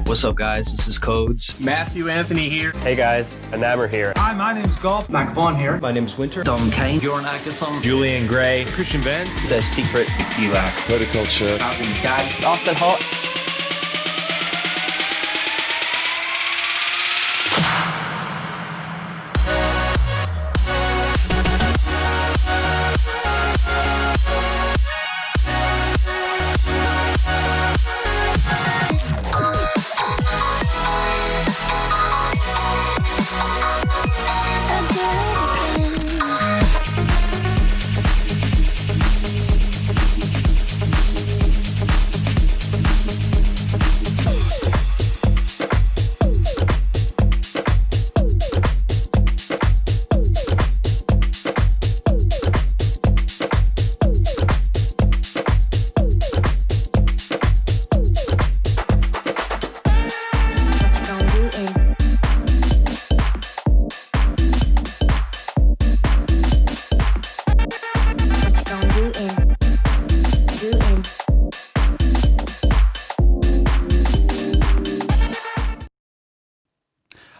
What's up, guys? This is Codes. Matthew Anthony here. Hey guys, Anammer here. Hi, my name's Golf. Mac Vaughn here. My name's Winter. Dom Kane. Bjorn Akesson. Julian Gray. Christian Benz. The Secrets. P-Last. Horticulture. Alvin Dad. Austin Hot.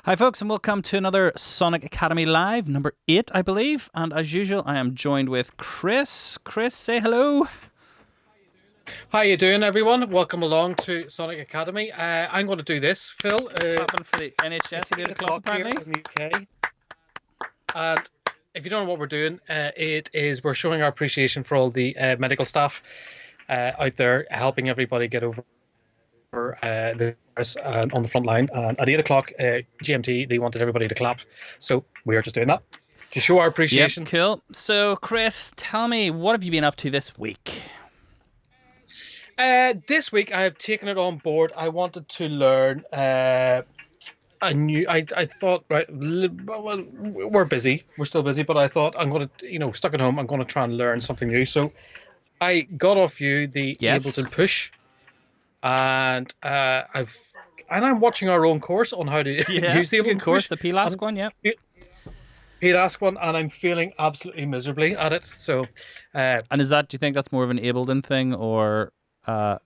Hi folks, and welcome to another Sonic Academy Live, number 8 I believe, and as usual I am joined with Chris. Chris, say hello. How you doing, everyone? Welcome along to Sonic Academy. I'm going to do this, Phil. Clapping for the NHS at 8 o'clock apparently. In the UK. And if you don't know what we're doing, we're showing our appreciation for all the medical staff out there helping everybody get over the virus on the front line. And at 8 o'clock GMT, they wanted everybody to clap. So we are just doing that to show our appreciation. Yep, cool. So Chris, tell me, what have you been up to this week? This week I have taken it on board. I wanted to learn I thought, right, well, we're busy. We're still busy, but I thought I'm going to, stuck at home, I'm going to try and learn something new. So I got off you the Ableton Push, and I'm watching our own course on how to use the Ableton course, Push. the P-Last one, yeah. P-Last one, and I'm failing absolutely miserably at it. So, and is that? Do you think that's more of an Ableton thing, or? Well,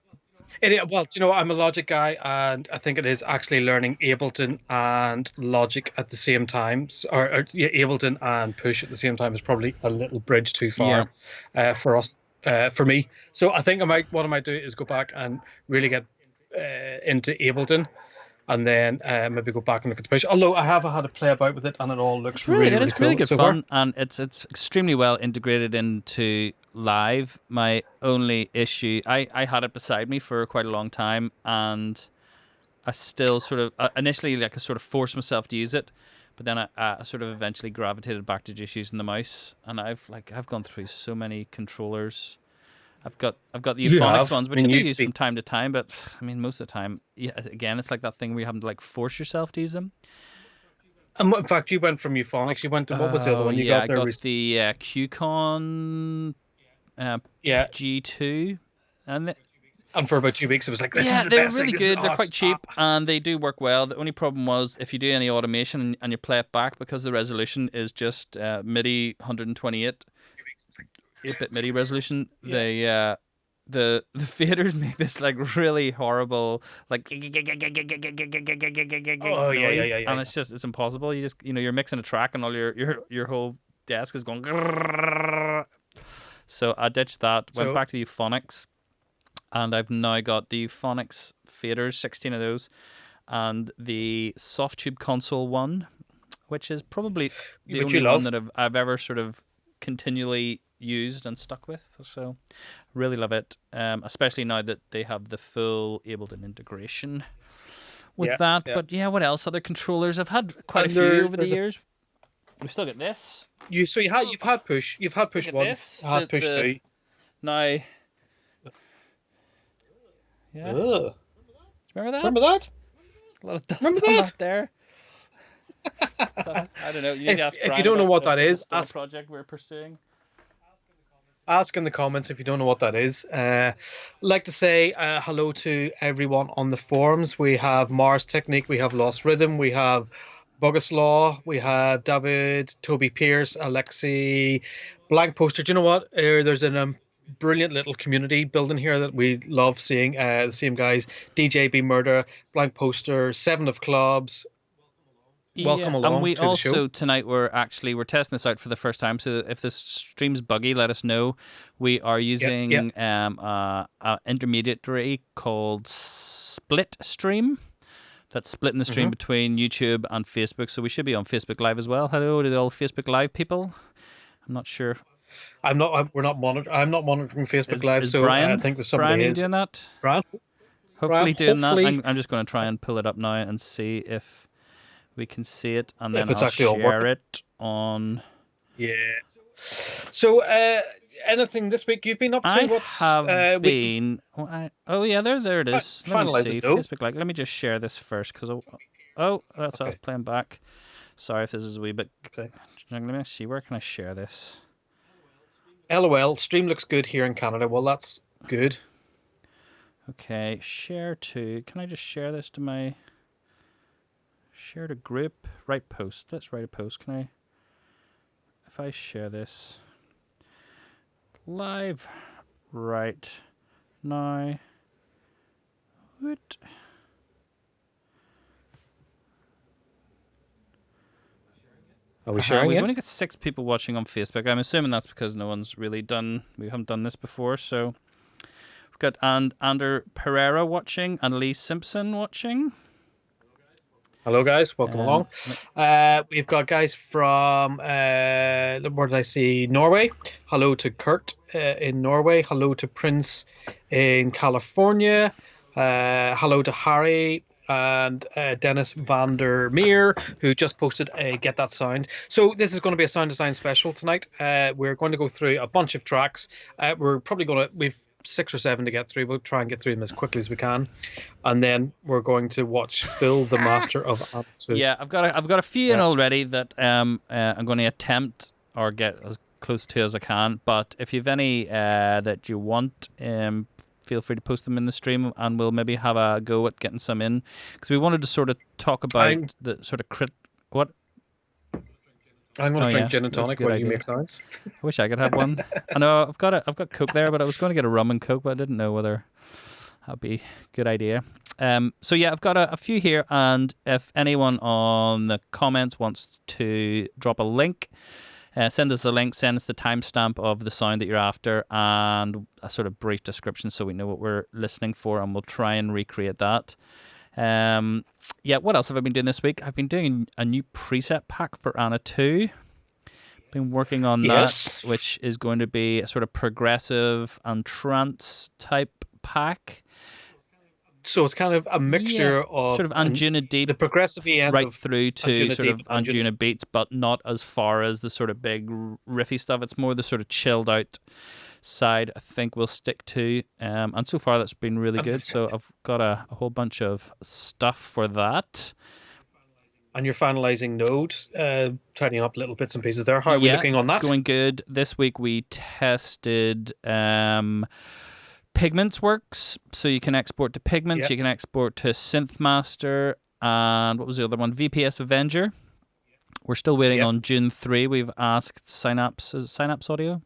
I'm a Logic guy, and I think it is actually learning Ableton and Logic at the same time, or Ableton and Push at the same time is probably a little bridge too far for us, for me. So I think what I might do is go back and really get into Ableton, and then maybe go back and look at the Push. Although I have had a play about with it, and it all looks really cool. Really good so fun, and it's extremely well integrated into Live. My only issue, I had it beside me for quite a long time, and I still sort of initially I sort of forced myself to use it, but then I sort of eventually gravitated back to just using the mouse, and I've gone through so many controllers. I've got the Euphonics ones, which I do use from time to time, but I mean most of the time, again, it's like that thing where you have to force yourself to use them. And in fact, you went from Euphonics. You went to what was the other one? I got the QCon G2, and for about 2 weeks it was like, this is the they're best really thing. good. They're quite cheap, and they do work well. The only problem was if you do any automation and you play it back, because the resolution is just MIDI 128 8-bit MIDI resolution. The faders make this really horrible noise, and it's impossible. You just you're mixing a track and all your whole desk is going. So I ditched that, went back to the Euphonics, and I've now got the Euphonics faders, 16 of those, and the Softube console one, which is probably the only one that I've ever sort of continually used and stuck with. So really love it, especially now that they have the full Ableton integration with that. But what else? Other controllers, I've had quite a few over the years. We've still got this. You've had Push. You've had Push 1. You've had Push 2. Now. Yeah. Remember that? Remember that? A lot of dust on that there. So, I don't know. You need to ask if you don't know what that is, ask project we're pursuing. Ask in the comments if you don't know what that is. I'd like to say hello to everyone on the forums. We have Mars Technique, we have Lost Rhythm, we have Boguslaw, we have David, Toby Pierce, Alexi, Blank Poster. Do you know what? There's an brilliant little community building here that we love seeing. The same guys, DJB Murder, Blank Poster, Seven of Clubs. Yeah, Welcome and along we to the show. also tonight we're testing this out for the first time. So if this stream's buggy, let us know. We are using a intermediary called Split Stream. That's splitting the stream between YouTube and Facebook. So we should be on Facebook Live as well. Hello to all Facebook Live people. I'm not sure. I'm not monitoring Facebook Live, Is so Brian? I think there's somebody Brian, are you is. doing that? Brian? Hopefully doing hopefully- that. I'm just going to try and pull it up now and see if we can see it, and If then it's I'll actually all share working. it on. Yeah. So, anything this week you've been up to? I What's have we- been. Oh yeah, there it is. Let me finalise see. it, though. Facebook Live. Let me just share this first, because that's what I was playing back. Sorry if this is a wee bit. Okay. Let me see. Where can I share this? LOL, stream looks good here in Canada. Well, that's good. Okay, share to. Can I just share this to my? Share to group. Write post. Let's write a post. Can I? If I share this live right now. What? Are we sharing We've it? only got 6 people watching on Facebook. I'm assuming that's because no one's really done. We haven't done this before, so we've got Ander Pereira watching and Lee Simpson watching. Hello, guys. Welcome along. We've got guys from where did I see? Norway. Hello to Kurt in Norway. Hello to Prince in California. Hello to Harry and Dennis van der Meer, who just posted a Get That Sound. So this is going to be a sound design special tonight. We're going to go through a bunch of tracks. We've 6 or 7 to get through. We'll try and get through them as quickly as we can, and then we're going to watch Phil, the Master of Amplitude. Yeah, I've got a few in already that I'm going to attempt or get as close to as I can. But if you've any that you want, feel free to post them in the stream, and we'll maybe have a go at getting some in, because we wanted to sort of talk about the sort of what. I'm going to drink gin and that's a tonic good while you idea. make sounds. I wish I could have one. I know I've got Coke there, but I was going to get a rum and Coke, but I didn't know whether that'd be a good idea. So yeah, I've got a few here, and if anyone on the comments wants to drop a link, send us a link, send us the timestamp of the sound that you're after, and a sort of brief description so we know what we're listening for, and we'll try and recreate that. Yeah, what else have I been doing this week? I've been doing a new preset pack for Anna 2. Been working on Yes. that, which is going to be a sort of progressive and trance type pack. So it's kind of a mixture of sort of Anjuna Deep the progressive end right of through to Anjuna sort of Deep, Anjuna Anjuna beats, but not as far as the sort of big riffy stuff. It's more the sort of chilled out side I think we'll stick to, and so far that's been really good. So I've got a whole bunch of stuff for that. And you're finalizing nodes, tidying up little bits and pieces there. How are we looking on that? Going good. This week we tested Pigments Works, so you can export to Pigments, you can export to SynthMaster, and what was the other one? VPS Avenger. We're still waiting on June 3. We've asked Synapse Audio.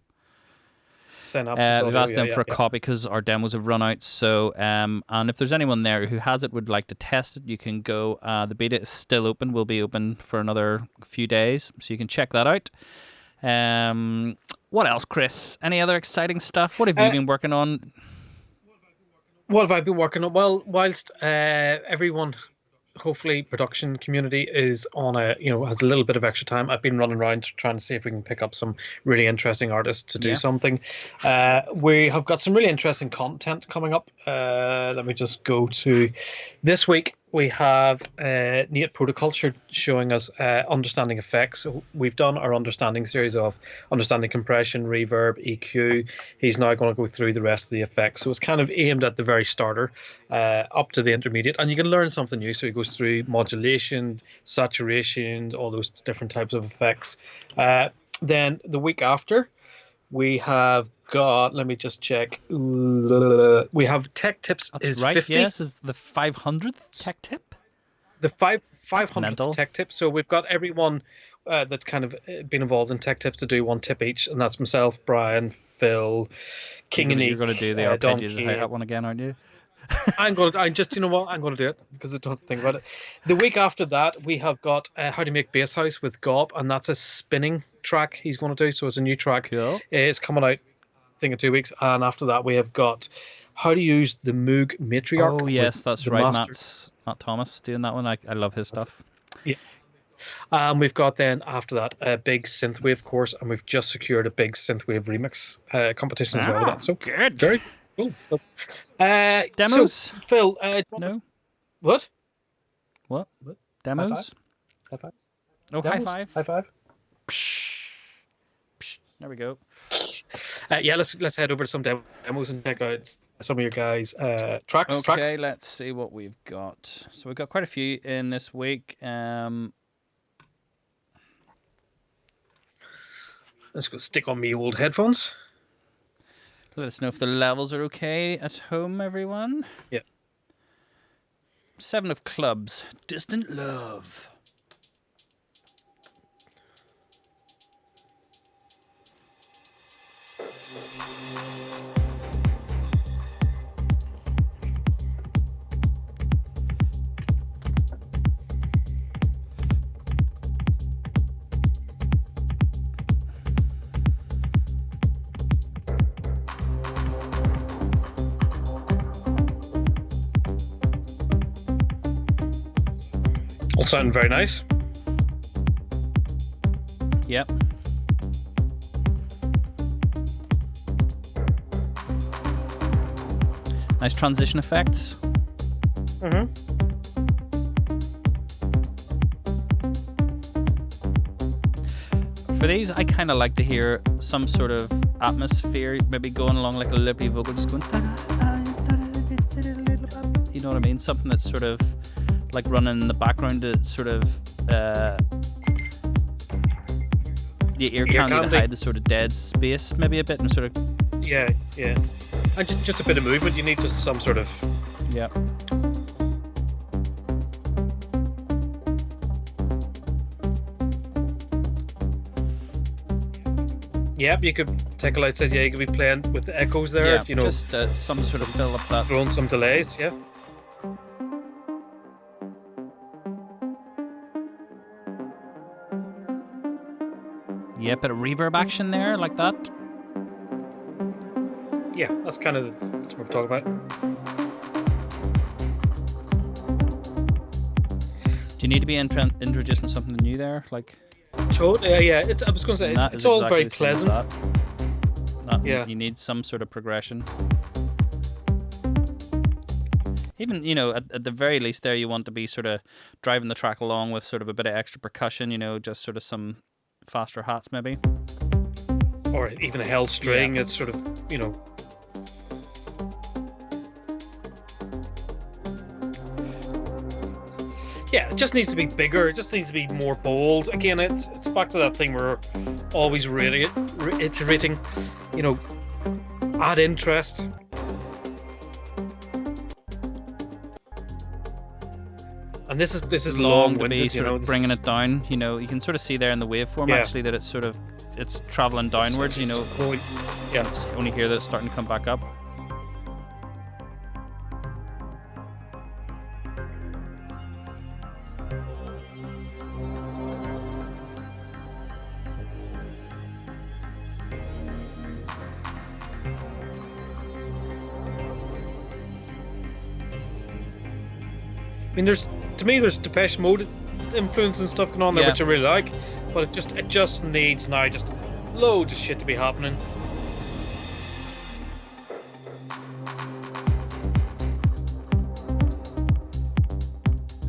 We've asked them for a copy because our demos have run out. So, and if there's anyone there who has it, would like to test it, you can go. The beta is still open. Will be open for another few days, so you can check that out. What else, Chris? Any other exciting stuff? What have you been working on? What have I been working on? Well, whilst everyone, hopefully production community is on has a little bit of extra time, I've been running around trying to see if we can pick up some really interesting artists to do something. We have got some really interesting content coming up. Let me just go to this week. We have Nate Protoculture showing us understanding effects. So we've done our understanding series of understanding compression, reverb, EQ. He's now going to go through the rest of the effects. So it's kind of aimed at the very starter up to the intermediate. And you can learn something new. So he goes through modulation, saturation, all those different types of effects. Then the week after, we have got, let me just check. We have Tech Tips. That's is right. 50. Yes, is the 500th tech tip. The 500th mental. Tech Tips. So we've got everyone that's kind of been involved in Tech Tips to do one tip each, and that's myself, Brian, Phil, King and You're going to do the arpeggios and hi-hat one again, aren't you? I'm just, you know what? I'm going to do it because I don't think about it. The week after that, we have got How to Make Bass House with Gob, and that's a spinning track he's going to do. So it's a new track. Cool. It's coming out, I think, in 2 weeks. And after that, we have got How to Use the Moog Matriarch. Oh, yes, that's the right. Master. Matt Thomas doing that one. I love his stuff. Yeah. We've got then after that a big synthwave course, and we've just secured a big synthwave remix competition as well with that. So good. Very cool. So, Demos? So, Phil, No. what? What? Demos? High five. Oh, Demos? high five. High five. Psh. There we go. Yeah, let's head over to some demos and check out some of your guys' tracks. Okay, let's see what we've got. So we've got quite a few in this week. Let's go stick on me old headphones. Let us know if the levels are okay at home, everyone. Yeah. 7 of Clubs, Distant Love. All sounding very nice. Yep. Nice transition effects. Mm-hmm. For these, I kind of like to hear some sort of atmosphere, maybe going along like a lippy vocal, just going. You know what I mean? Something that's sort of like running in the background to sort of the ear candy to hide the sort of dead space, maybe a bit, and sort of. Yeah. And just a bit of movement. You need just some sort of. Yeah. Yep, you could take a light said, yeah, you could be playing with the echoes there, Yeah, you know. just some sort of fill up that. Throwing some delays, yeah. Yeah, bit of reverb action there, like that. Yeah, that's kind of that's what we're talking about. Do you need to be introducing something new there? Like. Totally, yeah. I was going to say it's all exactly very the same as pleasant. Yeah. You need some sort of progression. Even, you know, at the very least there, you want to be sort of driving the track along with sort of a bit of extra percussion, you know, just sort of some faster hats maybe. Or even a held string, it's sort of, you know. Yeah, it just needs to be bigger. It just needs to be more bold. Again, it's back to that thing where we're always iterating, you know, add interest. And this is long-winded, to be sort you know, of bringing it down. You know, you can sort of see there in the waveform actually that it's sort of traveling downwards. You know, yeah. It's only here that it's starting to come back up. I mean, there's Depeche Mode influence and stuff going on there, which I really like, but it just needs now just loads of shit to be happening.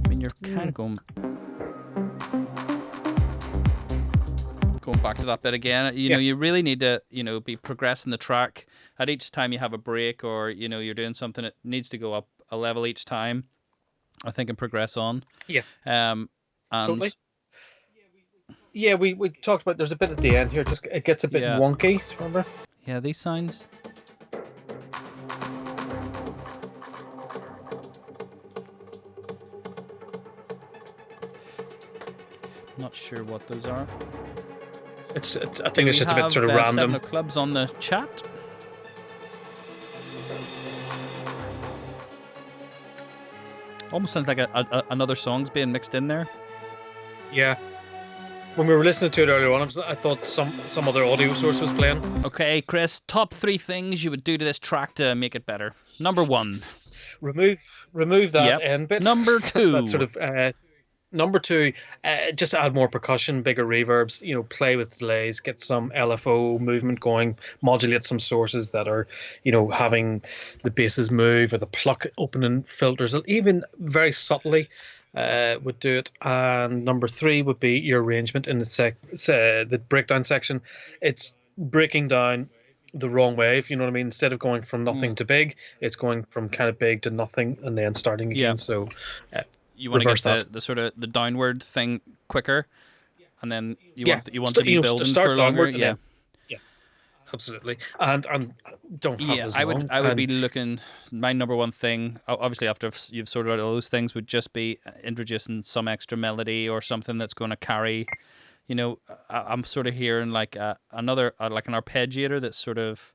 I mean, you're kind of going back to that bit again. You know, you really need to, you know, be progressing the track at each time you have a break, or you know, you're doing something. It needs to go up a level each time, I think, and progress on. Yeah. And totally. Yeah, we talked about there's a bit at the end here. It gets a bit wonky. Remember? Yeah, these sounds. Not sure what those are. I think it's just a bit sort of Seven random. of Clubs on the chat. Almost sounds like another song's being mixed in there. Yeah. When we were listening to it earlier on, I thought some other audio source was playing. Okay, Chris, top 3 things you would do to this track to make it better. Number 1. Remove that Yep. end bit. Number 2. That sort of number 2, just add more percussion, bigger reverbs. Play with delays, get some LFO movement going, modulate some sources that are, having the basses move or the pluck opening filters, even very subtly. Would do it. And number 3 would be your arrangement in the breakdown section. It's breaking down the wrong way, if you know what I mean. Instead of going from nothing to big, it's going from kind of big to nothing and then starting again. Yeah. So You want to reverse get that. the sort of the downward thing quicker, and then you Yeah. want to be building start for longer. downward and Yeah. then- absolutely. And don't have Yeah, as I long. would be looking. My number 1 thing, obviously after you've sorted out all those things, would just be introducing some extra melody or something that's going to carry. I'm sort of hearing like another like an arpeggiator that's sort of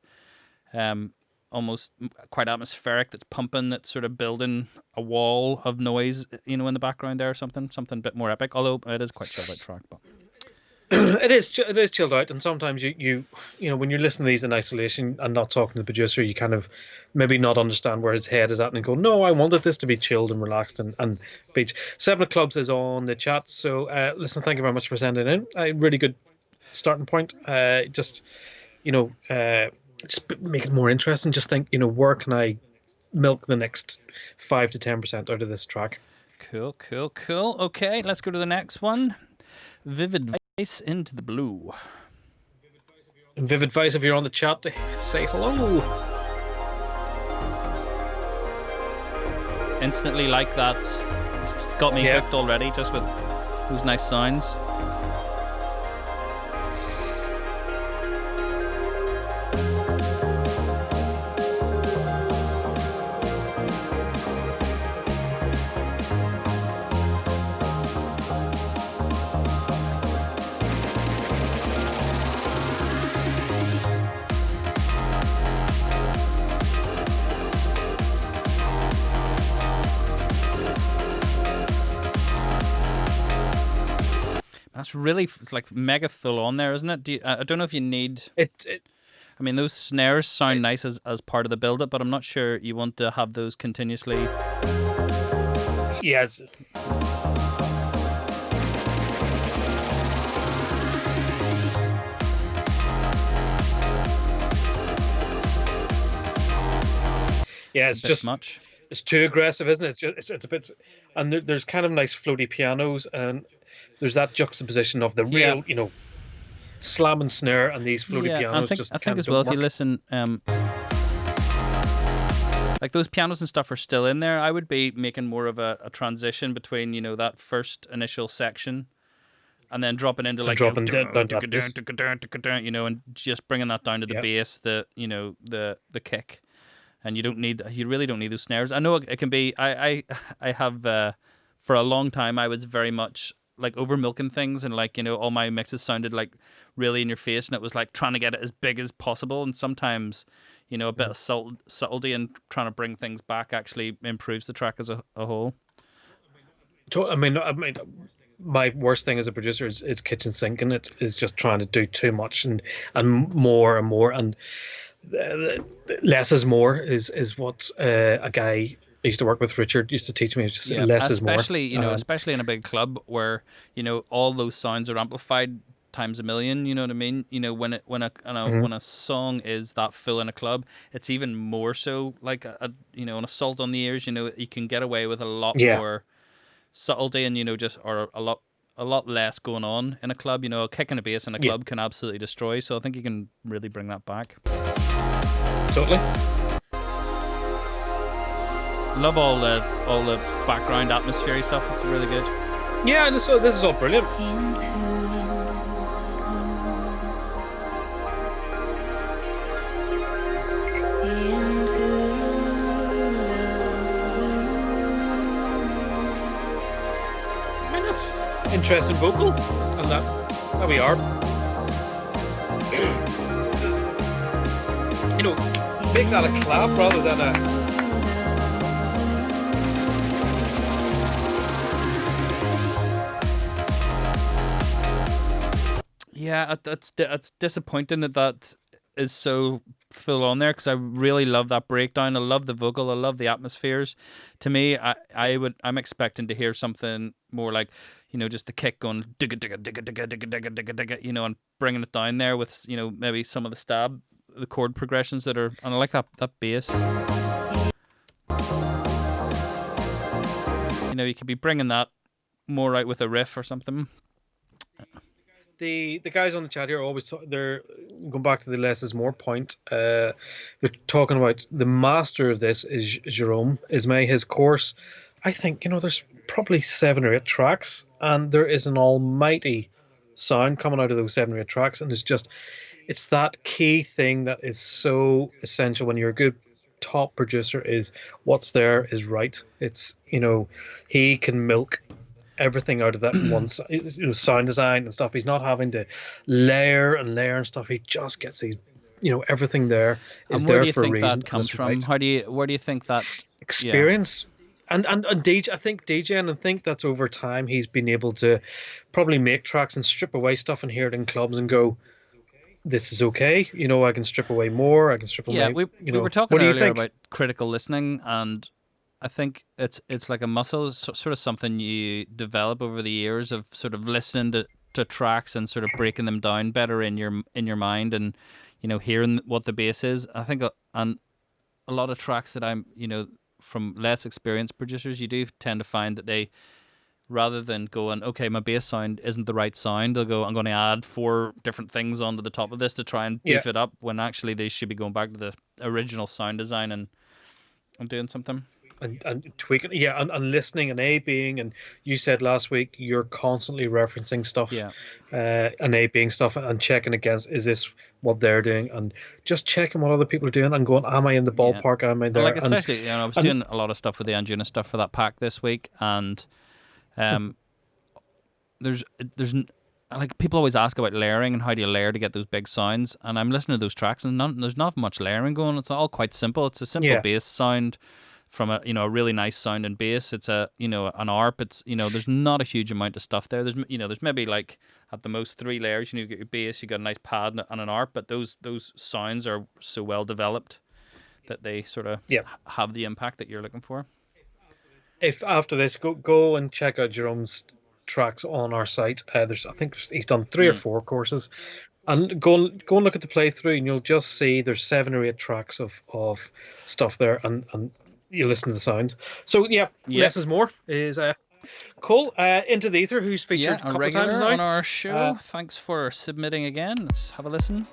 almost quite atmospheric, that's pumping, that's sort of building a wall of noise, in the background there, or something a bit more epic. Although it is quite chilled out track, but. It is chilled out, and sometimes you when you're listening to these in isolation and not talking to the producer, you kind of maybe not understand where his head is at and go, no, I wanted this to be chilled and relaxed and beach. 7 of Clubs is on the chat, so listen, thank you very much for sending in. A really good starting point. Just make it more interesting. Just think, where can I milk the next 5 to 10% out of this track? Cool. Okay, let's go to the next one. Vivid Vice Into the Blue. And Vivid Vice, if you're on the chat, say hello. Instantly like that. It's got me hooked already, just with those nice sounds. That's really, it's like mega full on there, isn't it? I don't know if you need it. I mean, those snares sound nice as part of the build up, but I'm not sure you want to have those continuously. Yes. Yeah, it's just much. It's too aggressive, isn't it? It's a bit, and there's kind of nice floaty pianos, and there's that juxtaposition of the real, slam and snare and these floaty pianos. I think as well, if you listen, like those pianos and stuff are still in there. I would be making more of a transition between that first initial section, and then dropping into like down to and just bringing that down to the bass, the kick. And you really don't need those snares. I know it can be. I have for a long time I was very much like over milking things, and like all my mixes sounded like really in your face, and it was like trying to get it as big as possible. And sometimes a bit of subtlety and trying to bring things back actually improves the track as a whole. I mean, my worst thing as a producer is kitchen sinking. It is just trying to do too much and more and more and. Less is more is what a guy I used to work with, Richard, used to teach me. Just less is more. Especially in a big club where all those sounds are amplified times a million. You know what I mean? When a song is that full in a club, it's even more so like an assault on the ears. You can get away with a lot more subtlety and or a lot less going on in a club. A kick and a bass in a club can absolutely destroy. So I think you can really bring that back. Totally. Love all the background atmosphere stuff. It's really good. Yeah, this is all brilliant. interesting vocal, and that we are. You know, make that a clap rather than a. Yeah, it's disappointing that is so full on there, because I really love that breakdown. I love the vocal. I love the atmospheres. To me, I'm expecting to hear something more like, just the kick going digga digga digga digga digga digga digga digga, and bringing it down there with maybe some of the chord progressions that are, and I like that bass. You could be bringing that more out with a riff or something. The guys on the chat here are always they're going back to the less is more point. They're talking about the master of this is Jerome Ismay. His course, I think there's probably 7 or 8 tracks, and there is an almighty sound coming out of those 7 or 8 tracks, and it's that key thing that is so essential when you're a good top producer, is what's there is right. It's he can milk everything out of that one sound design and stuff. He's not having to layer and stuff. He just gets these everything there is there for a reason. Where do you think that comes from? Right. Where do you think that experience? Yeah. And DJ, I think DJing, and think that's over time he's been able to probably make tracks and strip away stuff and hear it in clubs and go, this is okay. I can strip away more. I can strip away. Yeah, we were talking earlier about critical listening, and I think it's like a muscle. It's sort of something you develop over the years of sort of listening to tracks and sort of breaking them down better in your mind, and hearing what the bass is. I think and a lot of tracks that I'm from less experienced producers, you do tend to find that they, rather than going, okay, my bass sound isn't the right sound, they'll go, I'm going to add 4 different things onto the top of this to try and beef it up, when actually they should be going back to the original sound design and doing something. And tweaking, and listening and A-Bing, and you said last week you're constantly referencing stuff, and A-Bing stuff, and checking against, is this what they're doing, and just checking what other people are doing, and going, am I in the ballpark? Am I there? Like, especially, I was doing a lot of stuff with the Anjuna stuff for that pack this week, and there's like, people always ask about layering and how do you layer to get those big sounds, and I'm listening to those tracks and there's not much layering going. It's all quite simple. It's a simple bass sound from a really nice sounding bass. It's an ARP. It's there's not a huge amount of stuff there. There's maybe like at the most 3 layers. You get your bass, you got a nice pad and an ARP, but those sounds are so well developed that they sort of have the impact that you're looking for. If after this, go and check out Jerome's tracks on our site. I think he's done 3 or 4 courses, and go and look at the playthrough, and you'll just see there's 7 or 8 tracks of stuff there, and you listen to the sound. So less is more is cool. Into the Ether, who's featured a couple of times now on our show. Thanks for submitting again. Let's have a listen.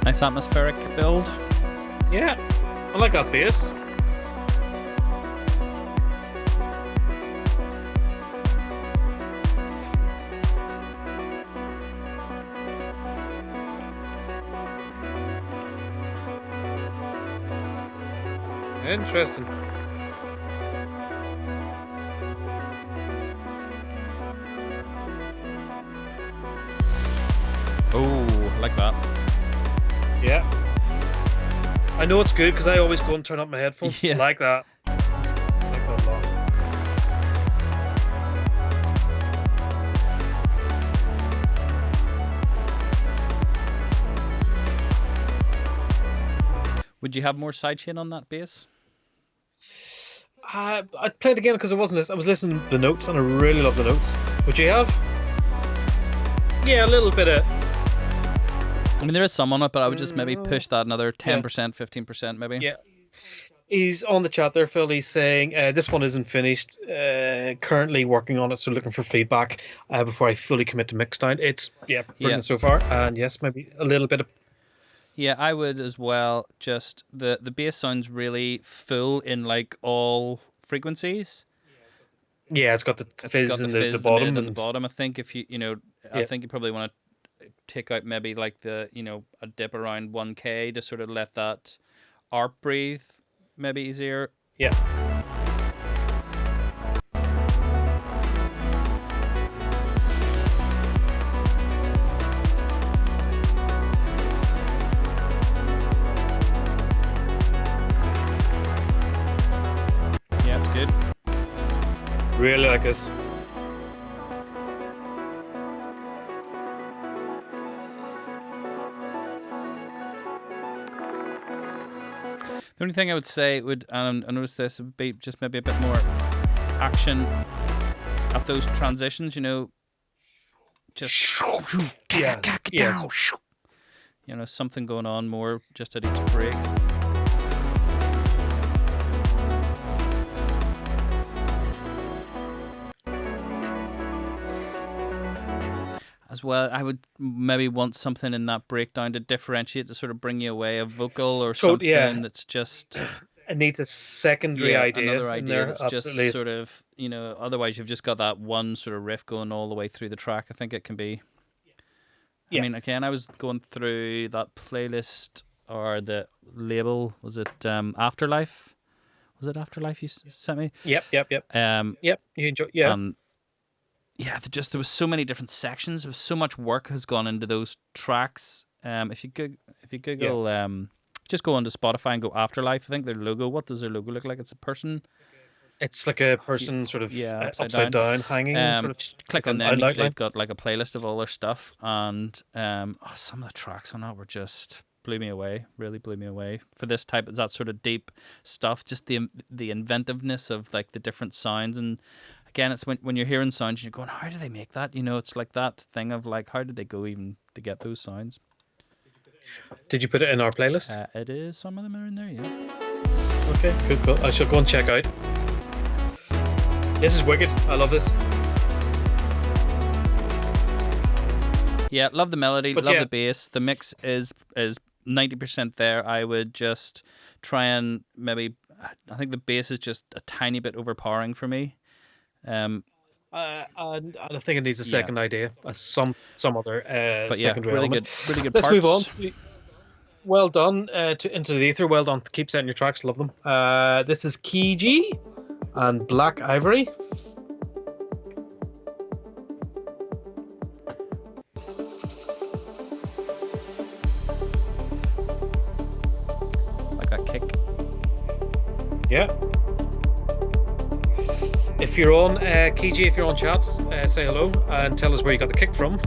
Nice atmospheric build. Yeah, I like that bass. Interesting. Oh, I like that. Yeah. I know it's good because I always go and turn up my headphones. Yeah. Like that. Like that a lot. Would you have more sidechain on that bass? I played it again because I was listening to the notes, and I really love the notes. Would you have? Yeah, a little bit of. I mean, there is some on it, but I would just maybe push that another 10%, 15% maybe. Yeah. He's on the chat there, Phil. He's saying this one isn't finished. Currently working on it, so looking for feedback before I fully commit to Mixdown. It's brilliant so far, and yes, maybe a little bit of. Yeah, I would as well. Just the bass sounds really full in like all frequencies. Yeah, it's got the fizz, got the in fizz, the the bottom, mid, and and the bottom. I think if I think you probably want to take out maybe like the a dip around 1K to sort of let that ARP breathe maybe easier. yeah. Yeah, it's good. Really like this. The only thing I would say would, and I noticed this, would be just maybe a bit more action at those transitions, just Yeah, yeah. Something going on more just at each break. As well, I would maybe want something in that breakdown to differentiate, to sort of bring you away, a vocal or something that's just... It needs a secondary idea. Another in idea there, that's absolutely. just sort of, otherwise you've just got that one sort of riff going all the way through the track. I think it can be... Yeah. I mean, again, I was going through that playlist or the label, was it Afterlife? Was it Afterlife you sent me? Yep. Um, Yep. You enjoy. Yeah. Yeah, there was so many different sections. There was so much work has gone into those tracks. If you Google, just go onto Spotify and go Afterlife. I think their logo. What does their logo look like? It's a person. It's like a person sort of upside down, hanging. Sort of click on like them. an outline. They've got like a playlist of all their stuff, and some of the tracks on that were just blew me away. Really blew me away for this type of that sort of deep stuff. Just the inventiveness of like the different sounds, and again, it's when you're hearing sounds, and you're going, how do they make that? It's like that thing of like, how did they go even to get those sounds? Did you put it in our playlist? It is. Some of them are in there, yeah. Okay, cool. I shall go and check out. This is wicked. I love this. Yeah, love the melody, But love yeah. the bass. The mix is 90% there. I would just try and maybe, I think the bass is just a tiny bit overpowering for me. And I think it needs a second idea, some other But yeah, secondary really element. good Let's parts. move on. Well done Into the Ether. Well done. Keep setting your tracks. Love them. This is Kiji and Black Ivory. Like that kick. Yeah. If you're on Kiji, if you're on chat, say hello and tell us where you got the kick from.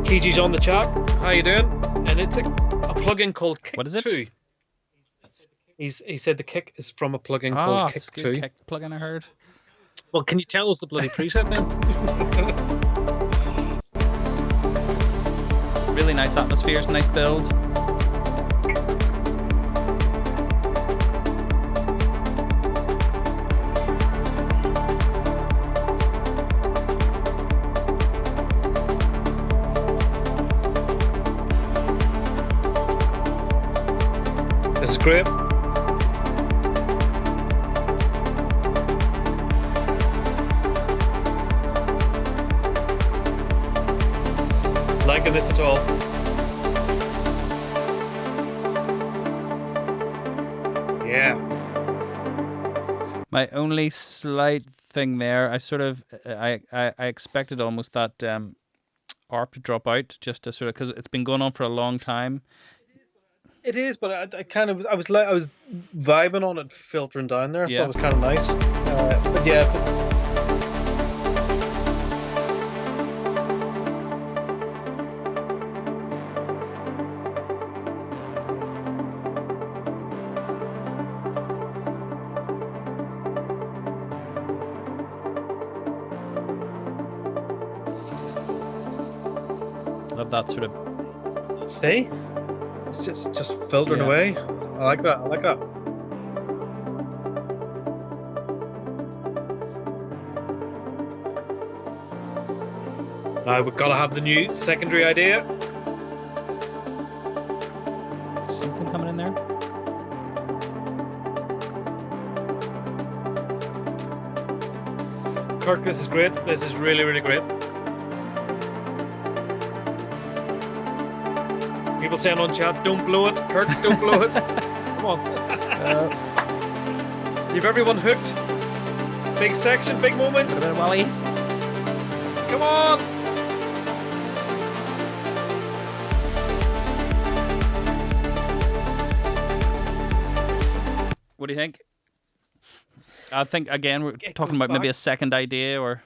Kiji's on the chat. How you doing? And it's a plugin called Kick What is it? 2. He said the kick is from a plugin Oh, called Kick it's a 2. good kick plugin, I heard. Well, can you tell us the bloody preset then? Really nice atmospheres, nice build. This is great. Liking this at all? Yeah. My only slight thing there, I sort of, I expected almost that ARP to drop out, just to sort of, because it's been going on for a long time. It is, but I kind of I was vibing on it, filtering down there. I Yeah. thought it was kind of nice. But yeah, of that sort of. See? It's just filtering Yeah. away. I like that. I like that. Now we've got to have the new secondary idea. Something coming in there. Kirk, this is great. This is really, really great. People saying on chat, don't blow it. Kirk, don't blow it. Come on. You've everyone hooked. Big section, big moment. A bit of Wally. Come on. What do you think? I think again we're It talking goes about maybe back. a second idea or.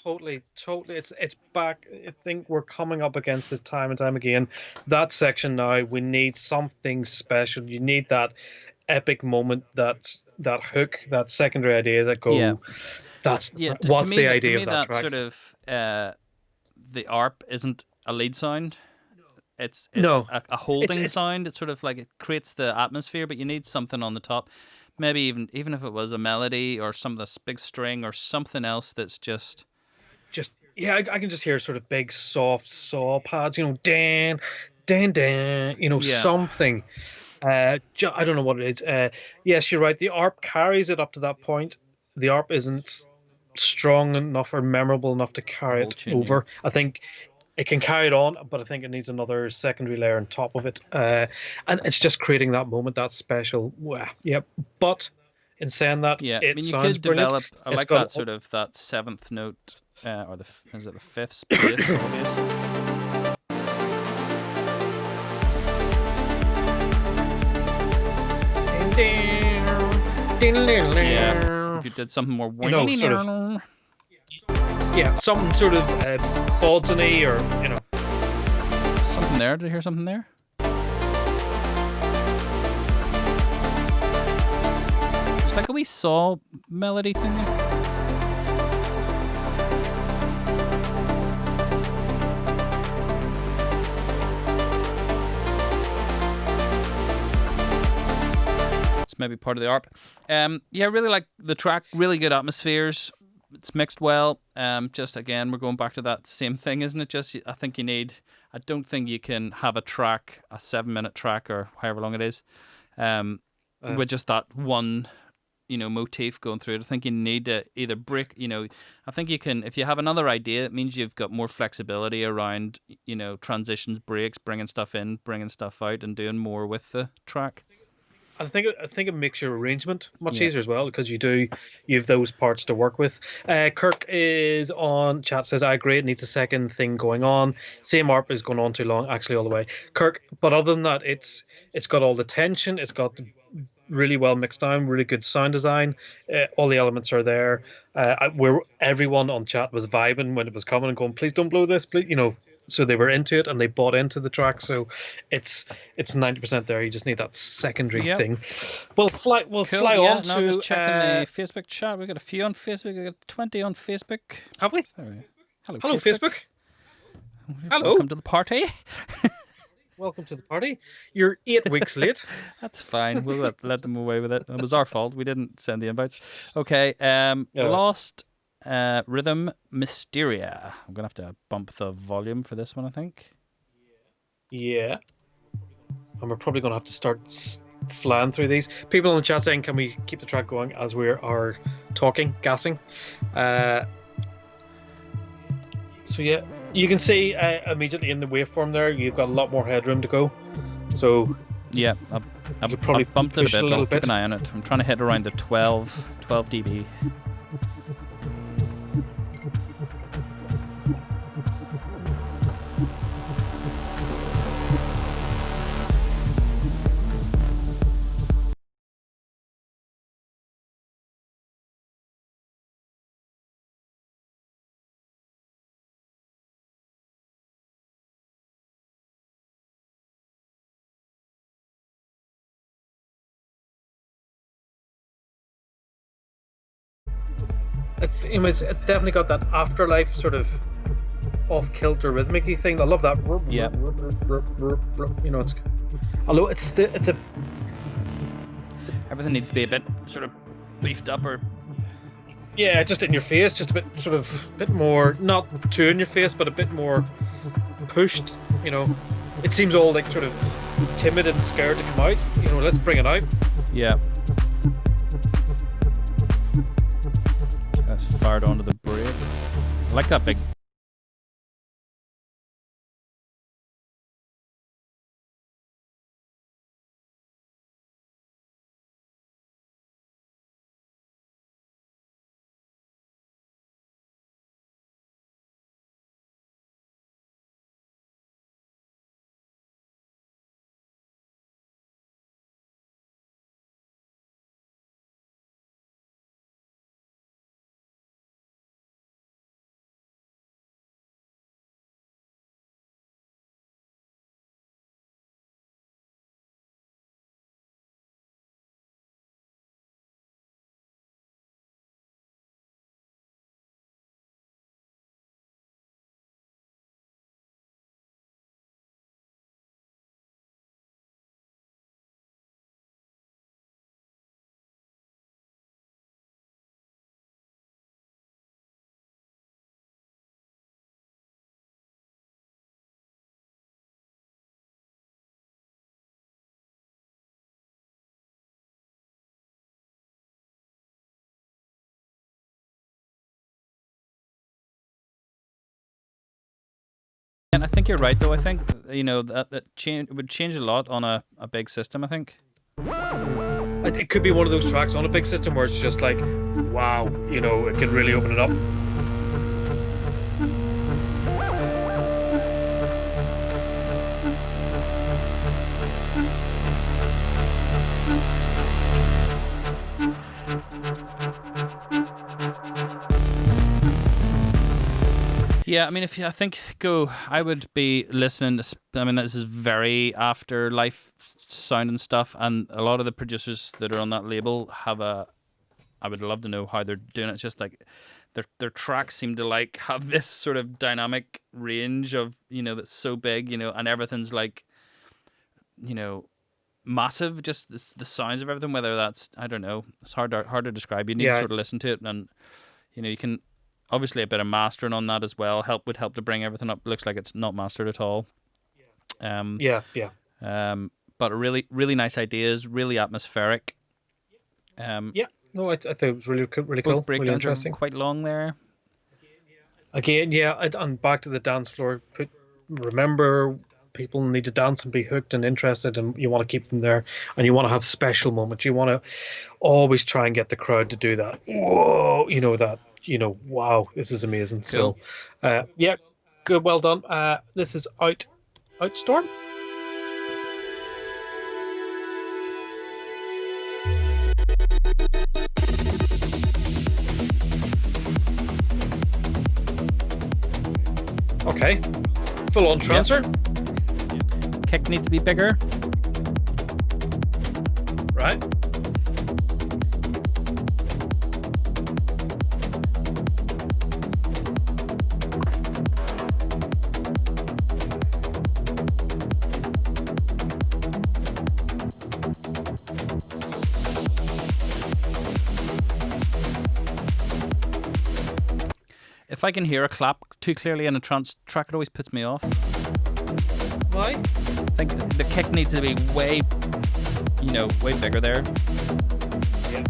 Totally. It's back. I think we're coming up against this time and time again. That section now, we need something special. You need that epic moment, that hook, that secondary idea that go. Yeah. That's Yeah, what's to me, the to idea me of that track? sort of the ARP isn't a lead sound. It's No. a holding it's- sound. It's sort of like it creates the atmosphere, but you need something on the top. Maybe even if it was a melody or some of this big string or something else that's just Just yeah, I can just hear sort of big soft saw pads. Dan, dan, dan. Yeah. Something. I don't know what it is. Yes, you're right. The ARP carries it up to that point. The ARP isn't strong enough or memorable enough to carry Whole it tune, over. I think it can carry it on, but I think it needs another secondary layer on top of it. And it's just creating that moment, that special. Wow. Yep. But in saying that, yeah. it I mean, you sounds could brilliant. develop. I It's like got that sort of that seventh note or is it the fifth space? Obvious. Yeah. If you did something more sort of- Yeah, something sort of bodsony or something there. Did I hear something there? It's like a wee saw melody thing there. It's maybe part of the ARP. Yeah, I really like the track. Really good atmospheres. It's mixed well. Just again, we're going back to that same thing, isn't it? Just I think you need. I don't think you can have a track, a 7-minute track or however long it is, with just that one, motif going through it. I think you need to either break. I think you can. If you have another idea, it means you've got more flexibility around, transitions, breaks, bringing stuff in, bringing stuff out, and doing more with the track. I think it makes your arrangement much Yeah. easier as well because you have those parts to work with. Kirk is on chat, says I agree, it needs a second thing going on. Same ARP is going on too long, actually all the way. Kirk, but other than that, it's got all the tension, it's got really well mixed down, really good sound design. All the elements are there. Where everyone on chat was vibing when it was coming and going, please don't blow this, please, so they were into it and they bought into the track. So it's 90% there. You just need that secondary Yep. thing. We'll fly Cool. on Now to just checking the Facebook chat. We got a few on Facebook. We got 20 on Facebook. have we? Sorry. Hello, Hello, Facebook. Hello. Welcome to the party. Welcome to the party. You're 8 weeks late. That's fine. We'll let them away with it. It was our fault. We didn't send the invites. Okay. Yeah. Lost Rhythm Mysteria. I'm gonna have to bump the volume for this one, I think. Yeah. And we're probably going to have to start flying through these. People in the chat saying, can we keep the track going as we are talking, gassing? So yeah, you can see immediately in the waveform there, you've got a lot more headroom to go. So Yeah, I've could probably bumped it push a it a bit. little I'll keep bit. an eye on it. I'm trying to hit around the 12 dB. it's definitely got that afterlife sort of off kilter rhythmic thing. I love that. Yeah. You know, it's although it's a Everything needs to be a bit sort of beefed up, or yeah, just in your face, just a bit sort of bit more, not too in your face, but a bit more pushed. You know, it seems all like sort of timid and scared to come out. You know, let's bring it out. yeah. That's fired onto the brake. I like that big. And I think you're right, though. I think that change would change a lot on a big system. I think. It could be one of those tracks on a big system where it's just like, wow, you know, it can really open it up. Yeah, I mean, I would be listening to. I mean, this is very afterlife sounding stuff, and a lot of the producers that are on that label have a. I would love to know how they're doing it. It's just like their tracks seem to like have this sort of dynamic range of, you know, that's so big, you know, and everything's like, you know, massive. Just the sounds of everything. Whether that's, I don't know, it's hard to describe. You need to sort of listen to it, and you know, you can. Obviously, a bit of mastering on that as well would help to bring everything up. Looks like it's not mastered at all. Yeah. But really, really nice ideas, really atmospheric. Yeah. No, I thought it was really cool, Both really breakdowns interesting. are quite long there. Again, yeah, and back to the dance floor. Remember, people need to dance and be hooked and interested, and you want to keep them there, and you want to have special moments. You want to always try and get the crowd to do that. Whoa, you know that. You know, wow, this is amazing. Cool. So, yeah, good, well done. This is Outstorm. Okay, full on transfer. Kick needs to be bigger. Right. If I can hear a clap too clearly in a trance track, it always puts me off. Why? I think the kick needs to be way bigger there. Yeah.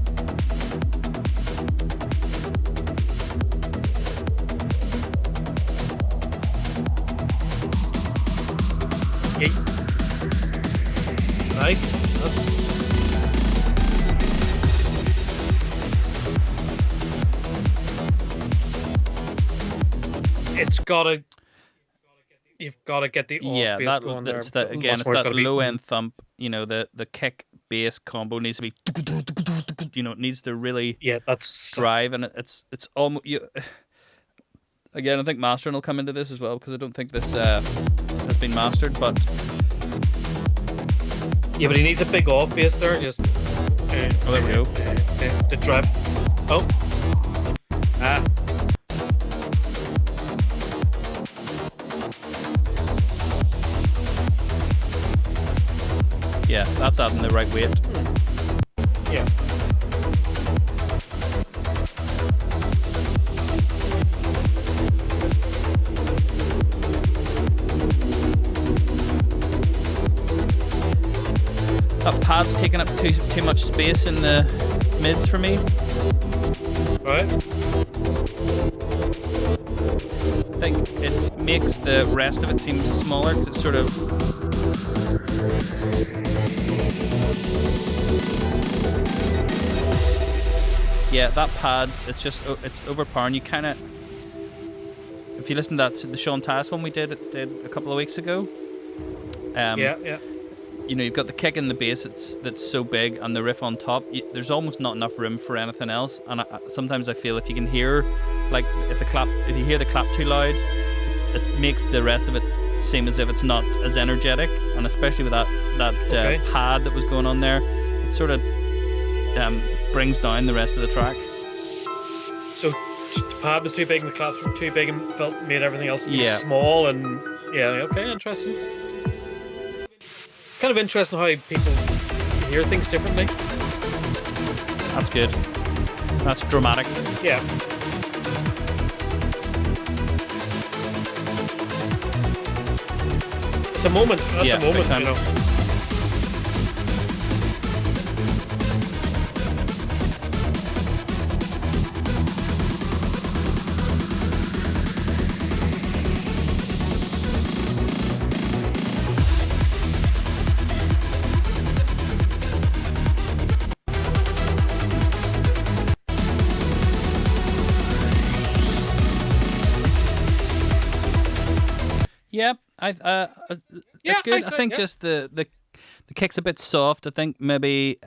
Yeet. Nice. You've got to get the off bass going there. It's that low end thump. You know, the kick bass combo needs to be. You know, it needs to really drive, and it's almost. Again, I think mastering will come into this as well, because I don't think this has been mastered. But yeah, but he needs a big off bass there. Just oh, there we go. The drive. Oh. That's adding the right weight. Yeah. That pad's taking up too much space in the mids for me. Right. I think it makes the rest of it seem smaller because it's sort of. Yeah, that pad, it's overpowering. You kind of. If you listen to the Sean Tyas one we did a couple of weeks ago. Yeah. You know, you've got the kick and the bass that's so big, and the riff on top. There's almost not enough room for anything else. And sometimes I feel if you can hear, like, if you hear the clap too loud, it makes the rest of it seem as if it's not as energetic. And especially with that pad that was going on there, it sort of brings down the rest of the track. So the pad was too big and the claps were too big and made everything else small and okay, interesting. It's kind of interesting how people hear things differently. That's good. That's dramatic. Yeah. It's a moment. That's a moment, you know. Yeah, it's good. I think just the kick's a bit soft. I think maybe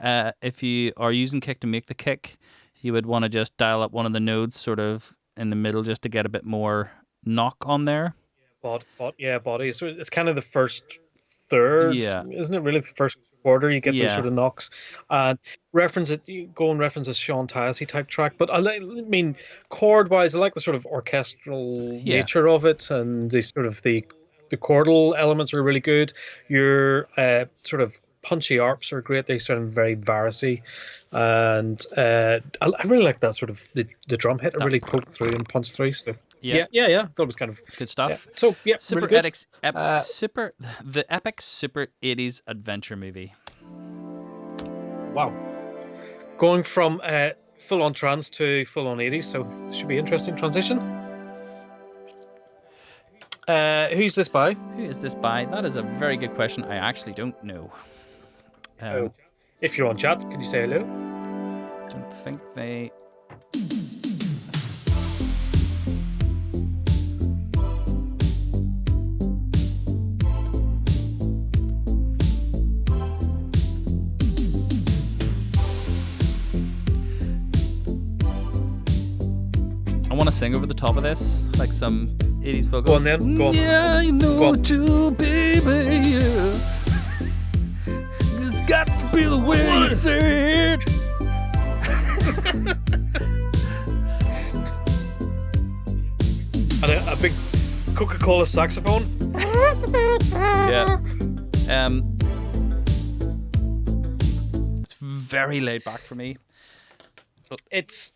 if you are using kick to make the kick, you would want to just dial up one of the nodes sort of in the middle just to get a bit more knock on there. Body. So it's kind of the first third, isn't it? Really, the first quarter you get those sort of knocks. And reference a Sean Tyas type track, but I mean chord wise, I like the sort of orchestral nature of it, and the sort of the chordal elements are really good. Your sort of punchy arps are great. They sound very varusy, and I really like that sort of the drum hit. Really poked through and punched through. So yeah. That was kind of good stuff. Yeah. So Super really good. the epic Super 80s adventure movie. Wow, going from full on trance to full on 80s, so it should be interesting transition. Who's this by? Who is this by? That is a very good question. I actually don't know. If you're on chat, can you say hello? Don't think they. I want to sing over the top of this, like some 80s vocals. Go on then. Go on. Yeah, you know too, baby. Yeah. It's got to be the way you say it. And a big Coca-Cola saxophone. Yeah. It's very laid back for me. It's